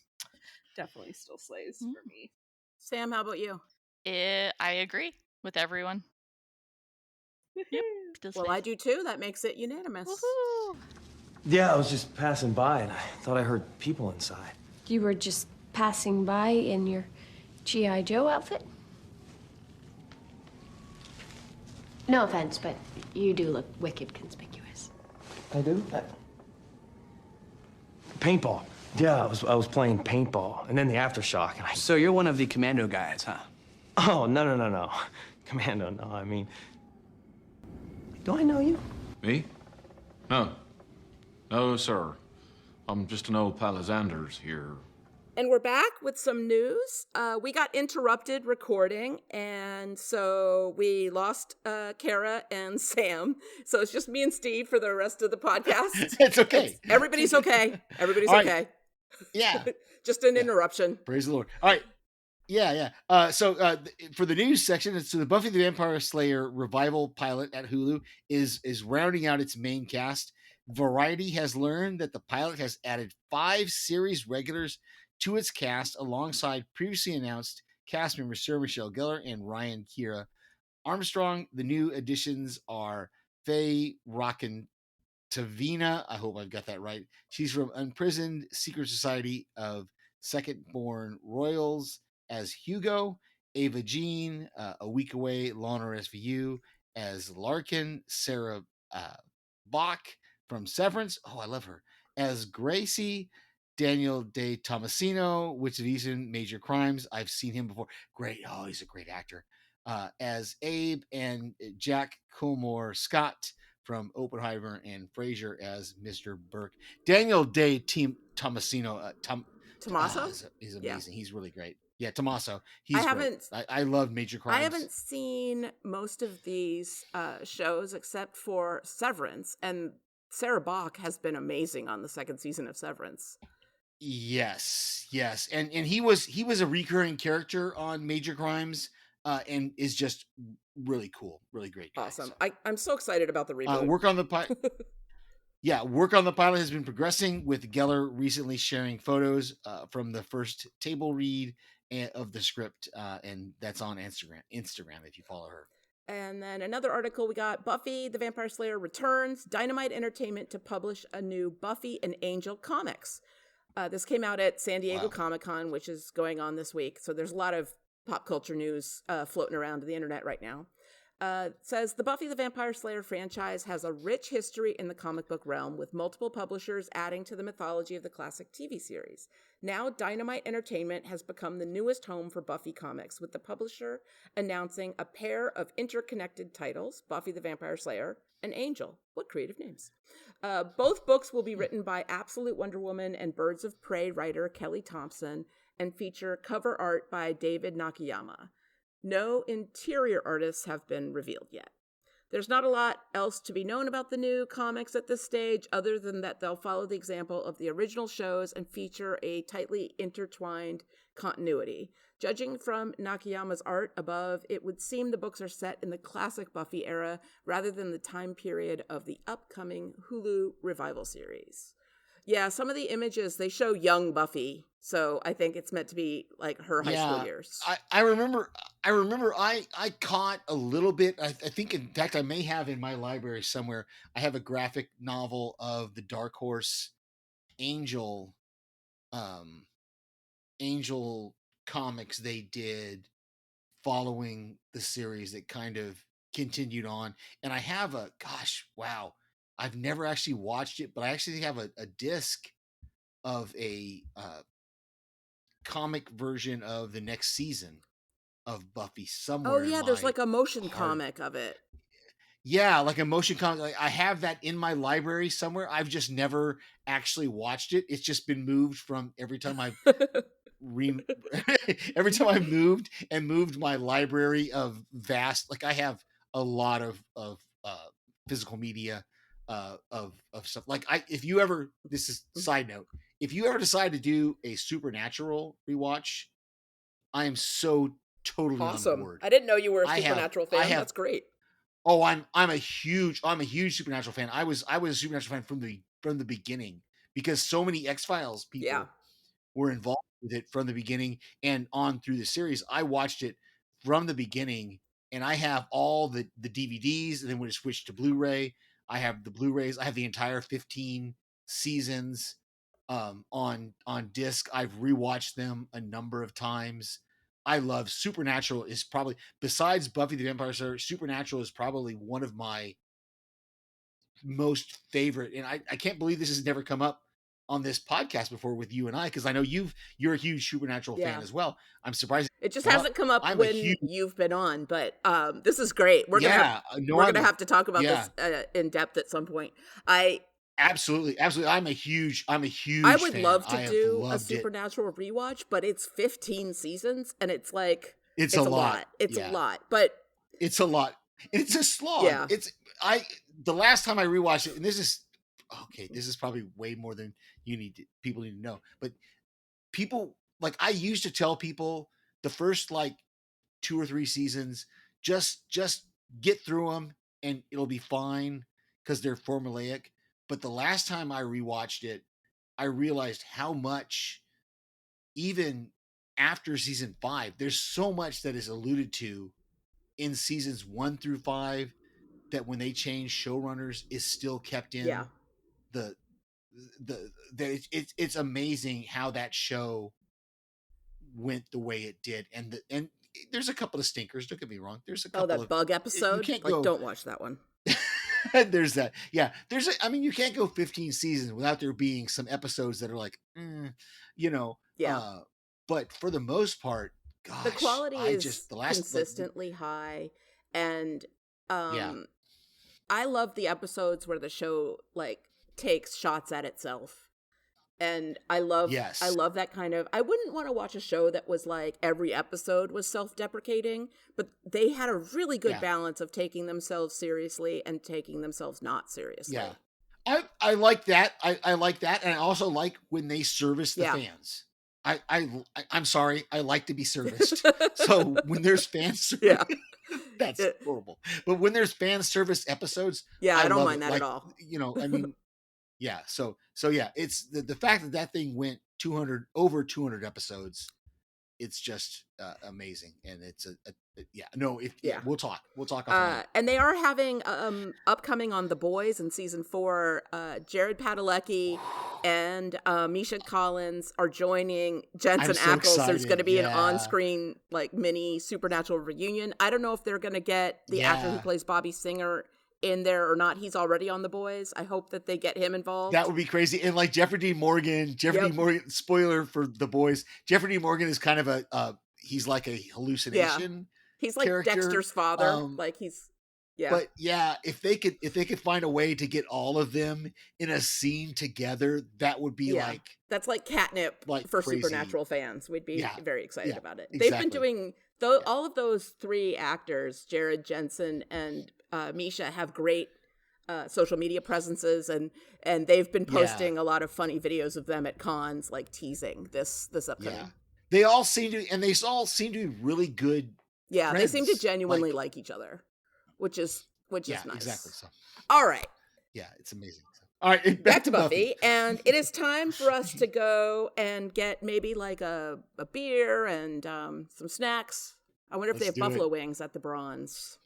definitely still slays for me. Sam, how about you? I agree with everyone. Yep. Well, I do too. That makes it unanimous. Woohoo! Yeah, I was just passing by and I thought I heard people inside. You were just passing by in your G.I. Joe outfit? No offense, but you do look wicked conspicuous. I do? Paintball. Yeah, I was playing paintball, and then the aftershock, and So you're one of the commando guys, huh? Oh, no. Commando, no, I mean... Do I know you? Me? No. No, sir. I'm just an old pal of Xander's here. And we're back with some news. We got interrupted recording, and so we lost Kara and Sam. So it's just me and Steve for the rest of the podcast. It's okay. Everybody's okay. Everybody's All okay. right. Yeah. Just an interruption. Praise the Lord. All right. Yeah. So for the news section, it's the Buffy the Vampire Slayer revival pilot at Hulu is rounding out its main cast. Variety has learned that the pilot has added 5 series regulars to its cast alongside previously announced cast members Sarah Michelle Gellar and Ryan Kira Armstrong. The new additions are Faye Tavina. I hope I've got that right. She's from Unprisoned, Secret Society of Second Born Royals as Hugo. Ava Jean, A Week Away, Law & Order SVU, as Larkin, Sarah Bach from Severance. Oh, I love her. As Gracie, Daniel De Tomasino, Wits of Eason, Major Crimes. I've seen him before. Great. Oh, he's a great actor. As Abe, and Jack Coolmore Scott from Oppenheimer, and Frasier as Mr. Burke. Daniel De Tomasino, Tommaso? he's amazing. Yeah. He's really great. Yeah, Tommaso. He's great. I love Major Crimes. I haven't seen most of these shows except for Severance, and Sarah Bach has been amazing on the second season of Severance. Yes, and he was a recurring character on Major Crimes, and is just really cool, really great guy. Awesome. So. I'm so excited about the reboot. Work on the pilot has been progressing, with Geller recently sharing photos from the first table read of the script, and that's on Instagram if you follow her. And then another article we got: Buffy the Vampire Slayer returns. Dynamite Entertainment to publish a new Buffy and Angel comics. This came out at San Diego Comic-Con, which is going on this week. So there's a lot of pop culture news floating around the internet right now. It says the Buffy the Vampire Slayer franchise has a rich history in the comic book realm, with multiple publishers adding to the mythology of the classic TV series. Now, Dynamite Entertainment has become the newest home for Buffy comics, with the publisher announcing a pair of interconnected titles, Buffy the Vampire Slayer and Angel. What creative names. Both books will be written by Absolute Wonder Woman and Birds of Prey writer Kelly Thompson, and feature cover art by David Nakayama. No interior artists have been revealed yet. There's not a lot else to be known about the new comics at this stage, other than that they'll follow the example of the original shows and feature a tightly intertwined continuity. Judging from Nakayama's art above, it would seem the books are set in the classic Buffy era rather than the time period of the upcoming Hulu revival series. Yeah, some of the images, they show young Buffy, so I think it's meant to be like her high school years. I remember I caught a little bit. I think, in fact, I may have in my library somewhere, I have a graphic novel of the Dark Horse Angel comics they did following the series that kind of continued on. And I have I've never actually watched it, but I actually have a disc of a comic version of the next season of Buffy somewhere. Oh yeah, there's like a motion comic of it. Yeah, like a motion comic. Like, I have that in my library somewhere. I've just never actually watched it. It's just been moved from every time I've every time I moved my library of vast. Like, I have a lot of physical media of stuff. Like, if you ever, this is side note, if you ever decide to do a Supernatural rewatch, I am so totally awesome. On board. I didn't know you were a Supernatural fan. That's great. Oh, I'm a huge Supernatural fan. I was a Supernatural fan from the beginning, because so many X-Files people were involved with it from the beginning and on through the series. I watched it from the beginning, and I have all the DVDs, and then when it switched to Blu-ray, I have the Blu-rays. I have the entire 15 seasons on disc. I've rewatched them a number of times. I love Supernatural. Is probably, besides Buffy the Vampire Slayer, Supernatural is probably one of my most favorite. And I can't believe this has never come up on this podcast before with you and I, because I know you're a huge Supernatural fan as well. I'm surprised it just hasn't come up when you've been on, but this is great. We're gonna have to talk about this in depth at some point. Absolutely. I'm a huge I would fan. love to do a Supernatural rewatch, but it's 15 seasons, and it's like it's a lot. It's a lot, but it's a lot. It's a slog. Yeah. The last time I rewatched it, and this is probably way more than people need to know, but people, like, I used to tell people the first like 2 or 3 seasons, just get through them and it'll be fine, because they're formulaic. But the last time I rewatched it, I realized how much, even after season 5, there's so much that is alluded to in seasons 1 through 5 that when they change showrunners is still kept in. Yeah. It's amazing how that show went the way it did, and there's a couple of stinkers. Don't get me wrong. There's a Oh, couple that of bug episode. You can't like, go. Don't watch that one. There's that. Yeah. I mean, you can't go 15 seasons without there being some episodes that are like, you know. Yeah. But for the most part, gosh, the quality is the last consistently high, and yeah. I love the episodes where the show like takes shots at itself. And I love that kind of, I wouldn't want to watch a show that was like every episode was self-deprecating, but they had a really good balance of taking themselves seriously and taking themselves not seriously. Yeah. I like that. I like that. And I also like when they service the fans. I'm sorry. I like to be serviced. So when there's fan service, that's horrible. But when there's fan service episodes, I don't mind that at all. You know, I mean, yeah. So yeah, it's the fact that thing went over 200 episodes. It's just amazing, and it's we'll talk. And they are having upcoming on The Boys in season 4. Jared Padalecki and Misha Collins are joining Jensen Ackles. There's going to be an on-screen like mini Supernatural reunion. I don't know if they're going to get the actor who plays Bobby Singer in there or not. He's already on The Boys. I hope that they get him involved. That would be crazy. And like Jeffrey D. Morgan, spoiler for The Boys, Jeffrey D. Morgan is kind of he's like a hallucination. He's like character. Dexter's father. Like he's But yeah, if they could find a way to get all of them in a scene together, that would be that's like catnip for crazy. Supernatural fans. We'd be very excited about it. Exactly. They've been doing all of those 3 actors, Jared, Jensen, and Misha, have great social media presences, and they've been posting a lot of funny videos of them at cons, like teasing this upcoming. Yeah. They all seem to be really good. Yeah, friends. they seem to genuinely like each other, which is nice. Exactly. So. All right. Yeah, it's amazing. All right, back to Buffy, and it is time for us to go and get maybe like a beer and some snacks. I wonder if they have buffalo wings at the Bronze.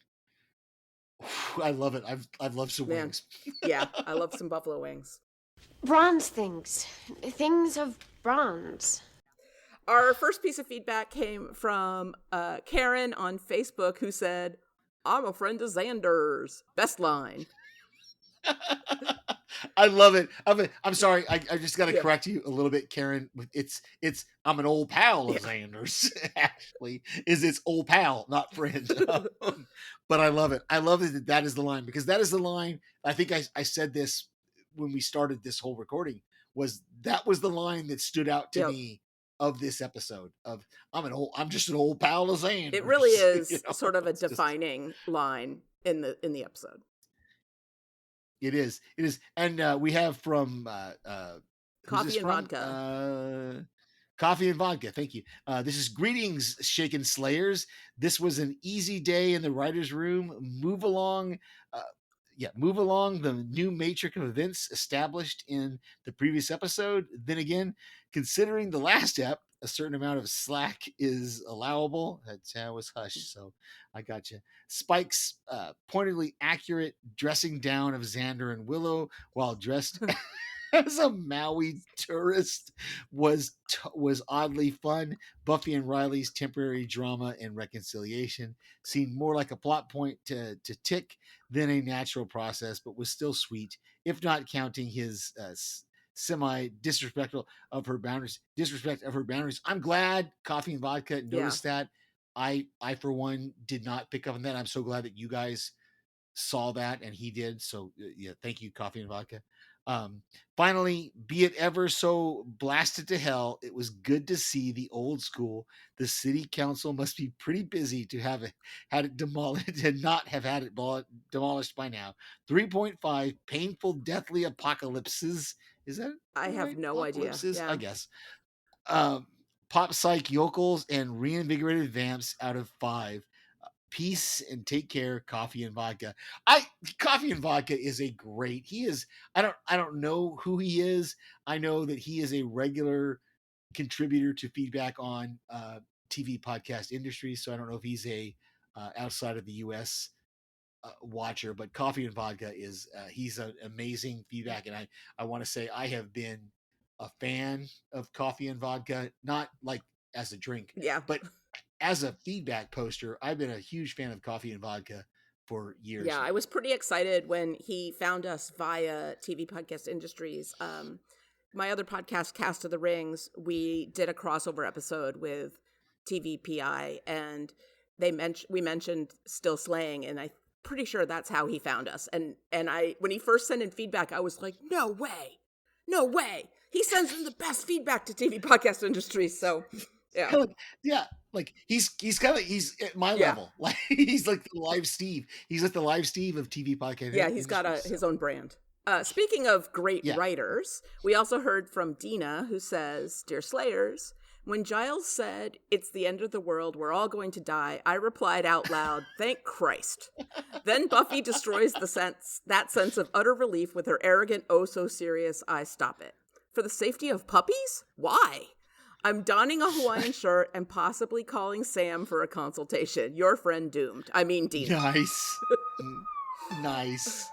I love it. I've loved some wings. Yeah, I love some buffalo wings. Bronze things of bronze. Our first piece of feedback came from Karen on Facebook, who said, "I'm a friend of Xander's." Best line. I love it. I'm sorry. I just got to correct you a little bit, Karen. It's I'm an old pal of Xander's. Actually, it's old pal, not friend. But I love it. I love it that is the line, because that is the line. I think I said this when we started this whole recording. That was the line that stood out to me of this episode of I'm just an old pal of Xander's. It really is sort of a defining line in the episode. It is. And we have from Coffee and Vodka. Coffee and Vodka. Thank you. This is greetings, Shaken Slayers. This was an easy day in the writer's room. Move along the new matrix of events established in the previous episode. Then again, considering the last ep, a certain amount of slack is allowable. That was hushed, so I got you. Spike's pointedly accurate dressing down of Xander and Willow while dressed as a Maui tourist was oddly fun. Buffy and Riley's temporary drama and reconciliation seemed more like a plot point to tick than a natural process, but was still sweet, if not counting his disrespect of her boundaries. I'm glad Coffee and Vodka noticed that. I for one did not pick up on that. I'm so glad that you guys saw that and he did. So thank you, Coffee and Vodka. Finally, be it ever so blasted to hell, it was good to see the old school. The city council must be pretty busy to have had it demolished and not have had it demolished by now. 3.5 painful, deathly apocalypses. Is that? I have no idea. Yeah. I guess. Pop psych yokels and reinvigorated vamps out of 5. Peace and take care, Coffee and Vodka. Coffee and Vodka is a great. He is. I don't know who he is. I know that he is a regular contributor to feedback on TV podcast industry. So I don't know if he's a outside of the U.S. Watcher, but Coffee and Vodka is he's an amazing feedback, and I want to say I have been a fan of Coffee and Vodka, not like as a drink, but as a feedback poster, I've been a huge fan of Coffee and Vodka for years. Yeah, I was pretty excited when he found us via TV Podcast Industries. My other podcast, Cast of the Rings, we did a crossover episode with TVPI, and we mentioned Still Slaying, and I'm pretty sure that's how he found us. And when he first sent in feedback, I was like, no way. He sends in the best feedback to TV Podcast Industries. So yeah. Like he's at my level. Like he's like the live Steve. He's like the live Steve of TV podcast. Yeah, he's got his own brand. Speaking of great writers, we also heard from Dina, who says, "Dear Slayers, when Giles said it's the end of the world, we're all going to die, I replied out loud, thank Christ. Then Buffy destroys that sense of utter relief with her arrogant, oh so serious, I stop it. For the safety of puppies? Why? I'm donning a Hawaiian shirt and possibly calling Sam for a consultation. Your friend doomed. I mean, Dina." Nice.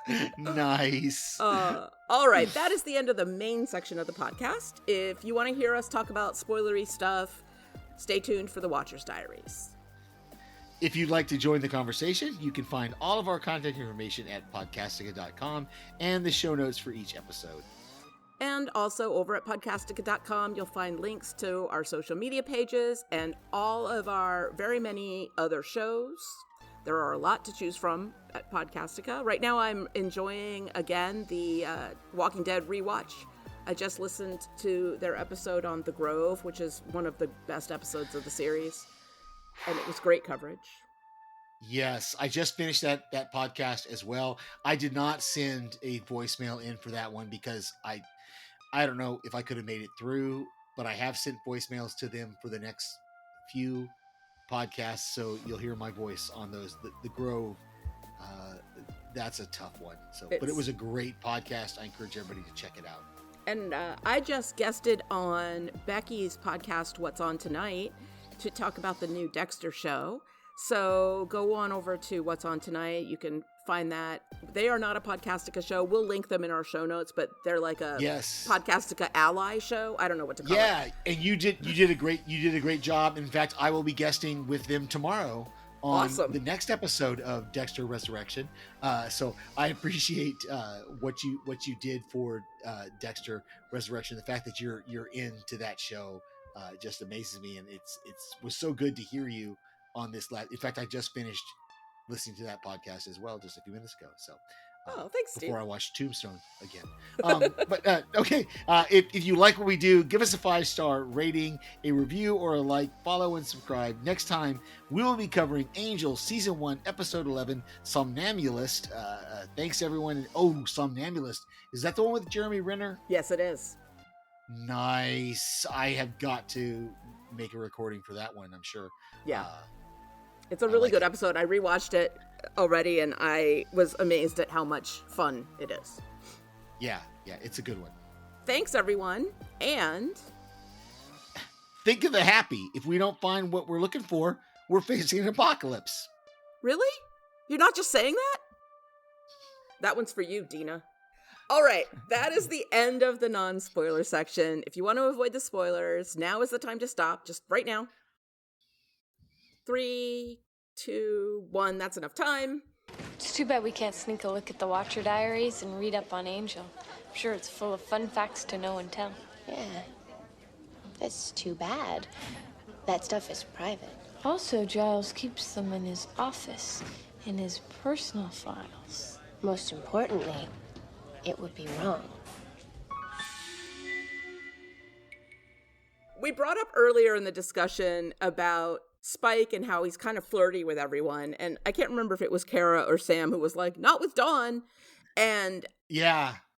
All right, that is the end of the main section of the podcast. If you want to hear us talk about spoilery stuff, stay tuned for the Watcher's Diaries. If you'd like to join the conversation, you can find all of our contact information at podcastica.com and the show notes for each episode. And also over at podcastica.com, you'll find links to our social media pages and all of our very many other shows. There are a lot to choose from at Podcastica. Right now I'm enjoying, again, the Walking Dead rewatch. I just listened to their episode on The Grove, which is one of the best episodes of the series. And it was great coverage. Yes, I just finished that podcast as well. I did not send a voicemail in for that one because I don't know if I could have made it through, but I have sent voicemails to them for the next few podcasts, so you'll hear my voice on those. The Grove, that's a tough one. But it was a great podcast. I encourage everybody to check it out. And I just guested on Becky's podcast, What's On Tonight, to talk about the new Dexter show. So go on over to What's On Tonight. You can find that. They are not a Podcastica show. We'll link them in our show notes, but they're like a Podcastica ally show. I don't know what to call it. Yeah, and you did a great job. In fact, I will be guesting with them tomorrow on the next episode of Dexter Resurrection. So I appreciate what you did for Dexter Resurrection. The fact that you're into that show just amazes me, and it was so good to hear you on this in fact, I just finished listening to that podcast as well just a few minutes ago. So thanks, Steve. Before I watched Tombstone again. Okay. If you like what we do, give us a 5-star rating, a review, or a like, follow and subscribe. Next time, we will be covering Angel Season 1, Episode 11, Somnambulist. Thanks, everyone. Oh, Somnambulist. Is that the one with Jeremy Renner? Yes, it is. Nice. I have got to make a recording for that one, I'm sure. Yeah. It's a really good episode. I rewatched it already, and I was amazed at how much fun it is. Yeah, it's a good one. Thanks, everyone, and think of the happy. If we don't find what we're looking for, we're facing an apocalypse. Really? You're not just saying that? That one's for you, Dina. All right, that is the end of the non-spoiler section. If you want to avoid the spoilers, now is the time to stop, just right now. 3, 2, 1, that's enough time. It's too bad we can't sneak a look at the Watcher Diaries and read up on Angel. I'm sure it's full of fun facts to know and tell. Yeah, that's too bad. That stuff is private. Also, Giles keeps them in his office, in his personal files. Most importantly, it would be wrong. We brought up earlier in the discussion about Spike and how he's kind of flirty with everyone. And I can't remember if it was Kara or Sam who was like, not with Dawn. And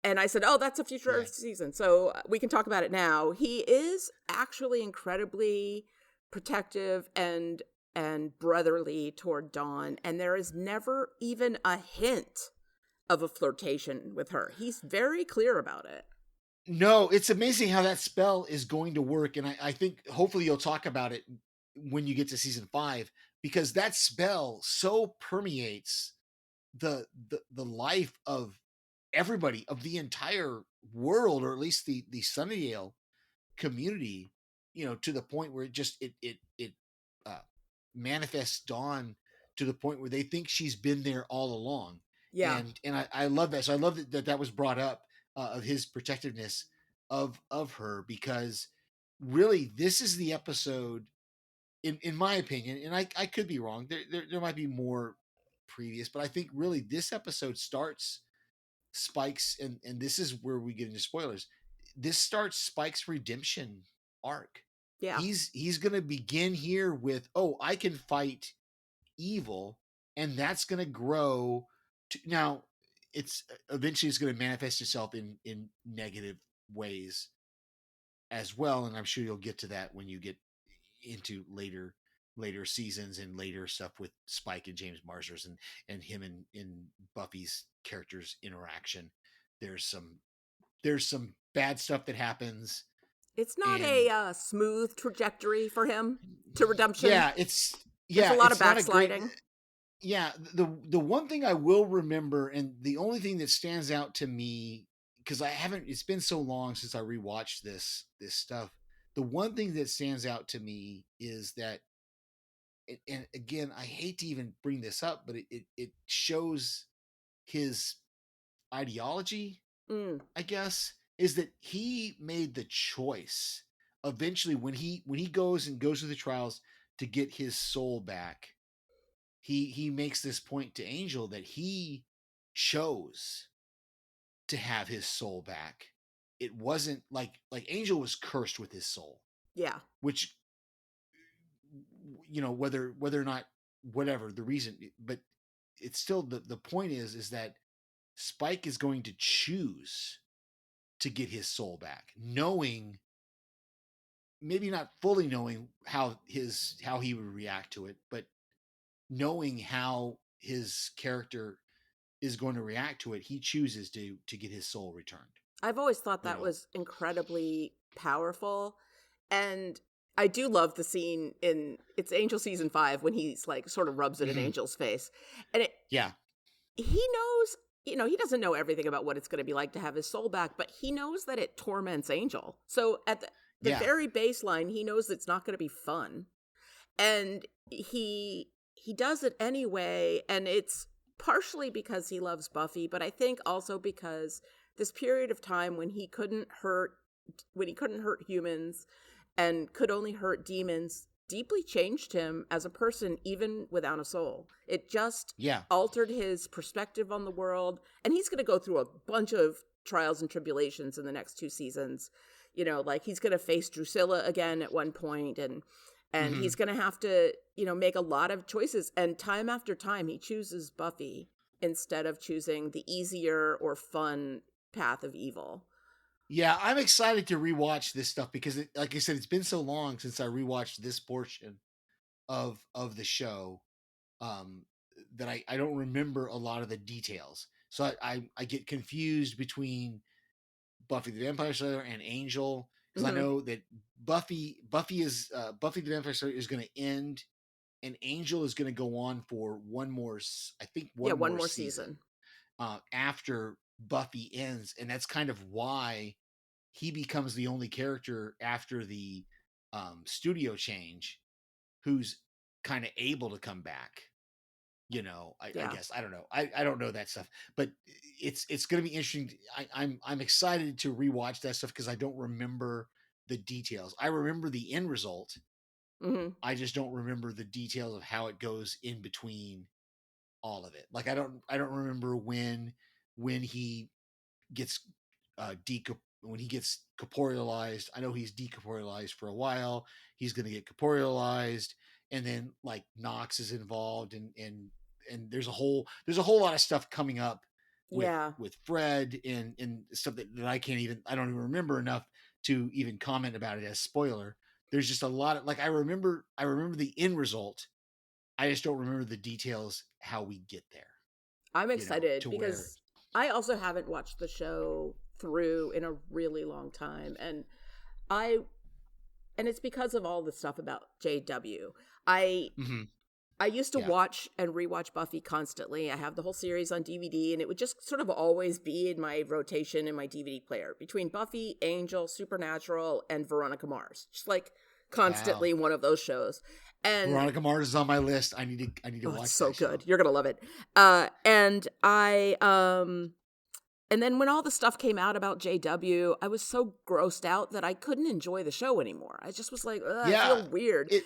and I said, oh, that's a future season. So we can talk about it now. He is actually incredibly protective and brotherly toward Dawn. And there is never even a hint of a flirtation with her. He's very clear about it. No, it's amazing how that spell is going to work. And I think hopefully you'll talk about it when you get to season 5, because that spell so permeates the life of everybody, of the entire world, or at least the Sunnydale community, to the point where it manifests Dawn to the point where they think she's been there all along. Yeah. And I love that. So I love that was brought up, of his protectiveness of her, because really this is the episode, in my opinion, and I could be wrong. There might be more previous, but I think really this episode starts Spike's, and this is where we get into spoilers. This starts Spike's redemption arc. Yeah. He's going to begin here with, oh, I can fight evil, and that's going to grow to, now it's eventually it's going to manifest itself in negative ways as well, and I'm sure you'll get to that when you get into later seasons and later stuff with Spike and James Marsters and him in Buffy's character's interaction. There's some bad stuff that happens. It's not a smooth trajectory for him to redemption. Yeah, there's a lot of backsliding. The one thing I will remember, and the only thing that stands out to me, because it's been so long since I rewatched this stuff. The one thing that stands out to me is that, and again, I hate to even bring this up, but it shows his ideology, I guess, is that he made the choice eventually when he goes through the trials to get his soul back. He makes this point to Angel that he chose to have his soul back. It wasn't like Angel was cursed with his soul. Yeah. Which, whether or not, whatever the reason, but it's still the point is that Spike is going to choose to get his soul back, knowing, maybe not fully knowing how he would react to it, but knowing how his character is going to react to it, he chooses to get his soul returned. I've always thought that was incredibly powerful. And I do love the scene it's Angel season 5 when he's like sort of rubs it in Angel's face. And he knows, he doesn't know everything about what it's going to be like to have his soul back, but he knows that it torments Angel. So at the very baseline, he knows it's not going to be fun. And he does it anyway. And it's partially because he loves Buffy, but I think also because this period of time when he couldn't hurt humans and could only hurt demons deeply changed him as a person, even without a soul. It just altered his perspective on the world. And he's going to go through a bunch of trials and tribulations in the next 2 seasons. Like he's going to face Drusilla again at one point, and he's going to have to, make a lot of choices. And time after time, he chooses Buffy instead of choosing the easier or fun path of evil. Yeah, I'm excited to rewatch this stuff because, like I said, it's been so long since I rewatched this portion of the show that I don't remember a lot of the details. So I get confused between Buffy the Vampire Slayer and Angel, because I know that Buffy the Vampire Slayer is going to end, and Angel is going to go on for one more season after Buffy ends, and that's kind of why he becomes the only character after the studio change who's kind of able to come back. I guess I don't know. I don't know that stuff, but it's going to be interesting. I'm excited to rewatch that stuff because I don't remember the details. I remember the end result. I just don't remember the details of how it goes in between all of it. Like I don't remember when he gets when he gets corporealized. I know he's decorporealized for a while. He's going to get corporealized, and then like Nox is involved, and there's a whole lot of stuff coming up with Fred and stuff that I don't even remember enough to even comment about it as spoiler. There's just a lot of, like, I remember the end result. I just don't remember the details how we get there. I'm excited because I also haven't watched the show through in a really long time, and it's because of all the stuff about JW. I used to watch and rewatch Buffy constantly. I have the whole series on DVD, and it would just sort of always be in my rotation in my DVD player between Buffy, Angel, Supernatural, and Veronica Mars. Just like constantly one of those shows. And Veronica Mars is on my list. I need to watch. It's so that show. good. You're gonna love it. And then when all the stuff came out about JW, I was so grossed out that I couldn't enjoy the show anymore. I just was like, I feel weird. It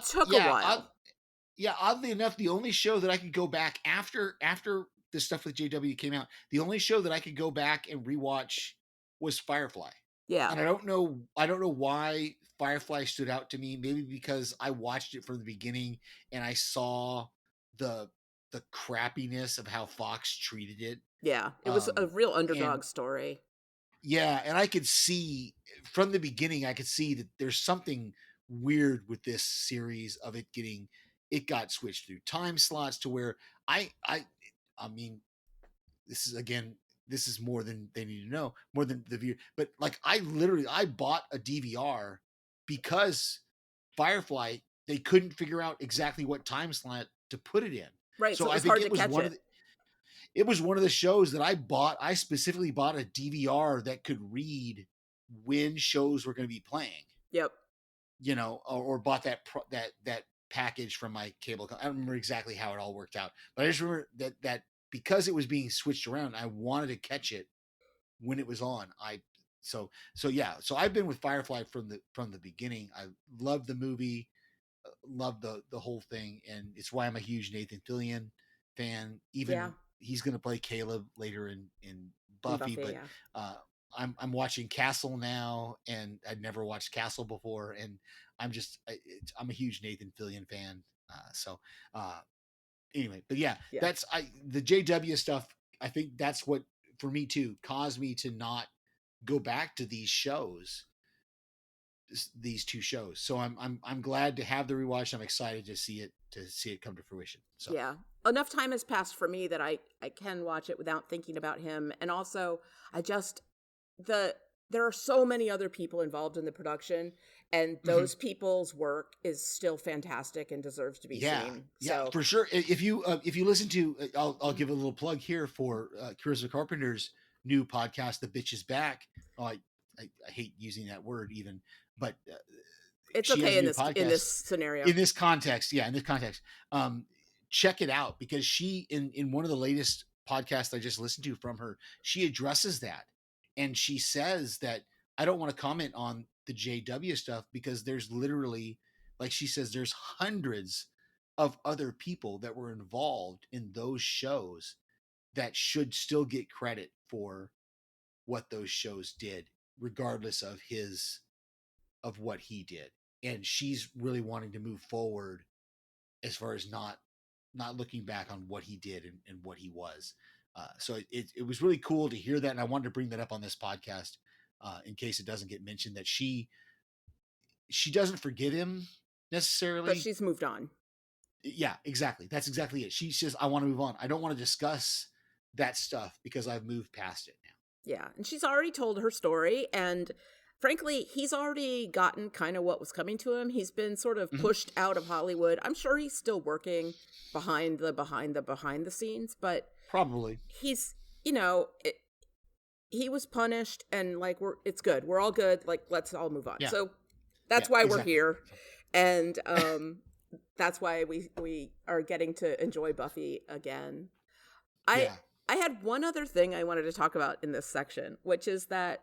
took a while. Oddly enough, the only show that I could go back after the stuff with JW came out, the only show that I could go back and rewatch was Firefly. Yeah. And I don't know why Firefly stood out to me. Maybe because I watched it from the beginning and I saw the crappiness of how Fox treated it. Yeah, it was a real underdog story. Yeah, and I could see from the beginning, I could see that there's something weird with this series of it got switched through time slots to where I mean, this is more than they need to know, more than the viewer. But like, I bought a DVR because Firefly, they couldn't figure out exactly what time slot to put it in. Right, so it was hard to catch it. It was one of the shows that I bought. I specifically bought a DVR that could read when shows were going to be playing. Yep. You know, or bought that package from my cable. I don't remember exactly how it all worked out, but I just remember that because it was being switched around, I wanted to catch it when it was on. So I've been with Firefly from the beginning. I love the movie, love the whole thing, and it's why I'm a huge Nathan Fillion fan. He's going to play Caleb later in Buffy, but I'm watching Castle now, and I'd never watched Castle before, and I'm a huge Nathan Fillion fan. Anyway, but that's the JW stuff. I think that's what, for me too, caused me to not go back to these shows, these two shows. So I'm glad to have the rewatch. I'm excited to see it come to fruition. So yeah, enough time has passed for me that I can watch it without thinking about him. And also there are so many other people involved in the production, and those people's work is still fantastic and deserves to be seen. Yeah, for sure. If you listen to, I'll give a little plug here for Charisma Carpenter's new podcast, The Bitch Is Back. Oh, I hate using that word even, but it's okay in this scenario, in this context. Yeah, in this context, check it out, because she in one of the latest podcasts I just listened to from her, she addresses that. And she says that I don't want to comment on the JW stuff because there's literally, like she says, there's hundreds of other people that were involved in those shows that should still get credit for what those shows did, regardless of what he did. And she's really wanting to move forward as far as not looking back on what he did and what he was. So it was really cool to hear that, and I wanted to bring that up on this podcast in case it doesn't get mentioned, that she doesn't forget him necessarily, but she's moved on. Yeah, exactly. That's exactly it. She says, I want to move on. I don't want to discuss that stuff because I've moved past it now. Yeah, and she's already told her story, and frankly, he's already gotten kind of what was coming to him. He's been sort of pushed out of Hollywood. I'm sure he's still working behind the scenes, but probably he's, he was punished, and like, it's good. We're all good. Like, let's all move on. Yeah. So that's why we're here. And that's why we are getting to enjoy Buffy again. I had one other thing I wanted to talk about in this section, which is that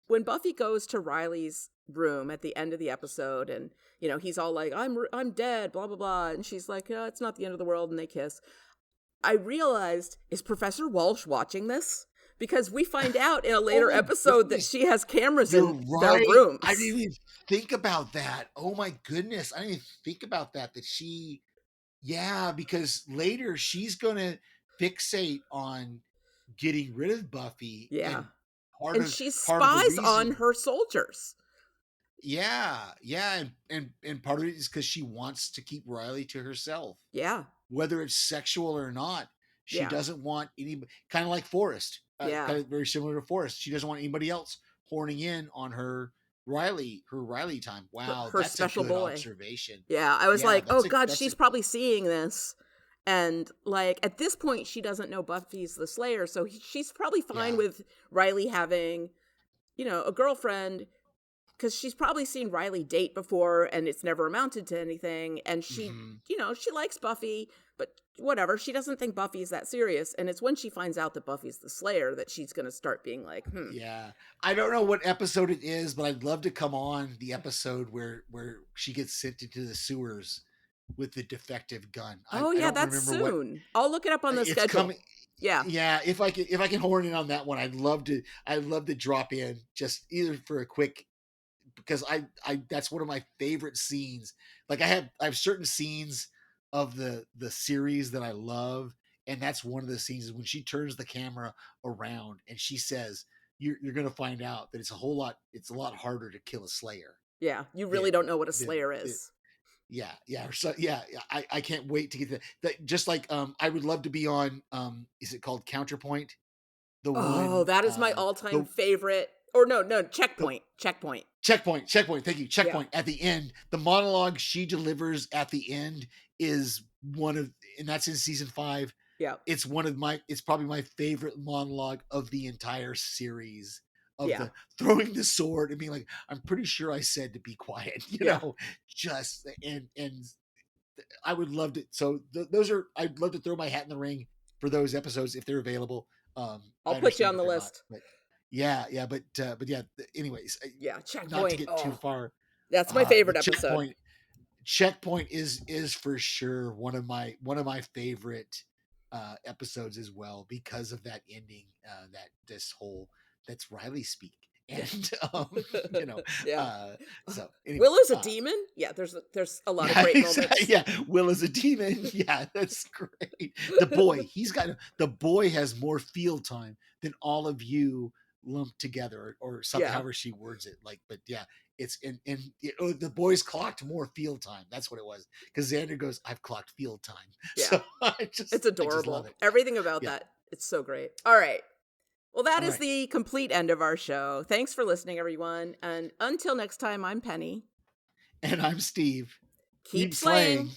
when Buffy goes to Riley's room at the end of the episode, and he's all like, I'm dead, blah blah blah, and she's like, it's not the end of the world, and they kiss. I realized, is Professor Walsh watching this? Because we find out in a later episode that she has cameras in their rooms. I didn't even think about that. Oh my goodness. I didn't even think about that she, because later she's going to fixate on getting rid of Buffy. Yeah. And she spies on her soldiers. Yeah. And part of it is because she wants to keep Riley to herself. Yeah. Whether it's sexual or not, she doesn't want anybody, kind of like Forrest. Kind of very similar to Forrest. She doesn't want anybody else horning in on her Riley time. Wow, her that's special a good boy. Observation. Yeah, I was like, oh God, she's probably seeing this. And like, at this point, she doesn't know Buffy's the Slayer, so she's probably fine with Riley having, a girlfriend because she's probably seen Riley date before and it's never amounted to anything. And she, you know, she likes Buffy, but whatever. She doesn't think Buffy's that serious. And it's when she finds out that Buffy's the Slayer that she's going to start being like, Yeah. I don't know what episode it is, but I'd love to come on the episode where she gets sent into the sewers with the defective gun. That's soon. I'll look it up on the schedule. Yeah. If I can horn in on that one, I'd love to drop in just either for a quick, because I that's one of my favorite scenes. Like I have certain scenes of the series that I love, and that's one of the scenes is when she turns the camera around and she says, "You're going to find out that it's a lot harder to kill a Slayer." Yeah, you really don't know what a Slayer is. I can't wait to get that. Just like I would love to be on. Is it called Counterpoint? That is my all-time favorite. Or no, Checkpoint. Checkpoint. Thank you. Checkpoint. At the end, the monologue she delivers at the end is and that's in season 5. Yeah, it's probably my favorite monologue of the entire series. The throwing the sword and being like, I'm pretty sure I said to be quiet, you know, just and I would love to. So I'd love to throw my hat in the ring for those episodes if they're available. I'll put you on the list. But anyways, Checkpoint. Not to get too far. That's my favorite episode. Checkpoint is for sure one of my favorite episodes as well, because of that ending, that's Riley speak. And you know, so anyway, Will is a demon. Yeah, there's a lot of great moments. Yeah, Will is a demon. Yeah, that's great. The boy has more field time than all of you lumped together, or something. However she words it, but it's the boys clocked more field time. That's what it was, because Xander goes, I've clocked field time. So it's adorable. Everything about that, it's so great. All right. Well, that is the complete end of our show. Thanks for listening, everyone. And until next time, I'm Penny. And I'm Steve. Keep slaying.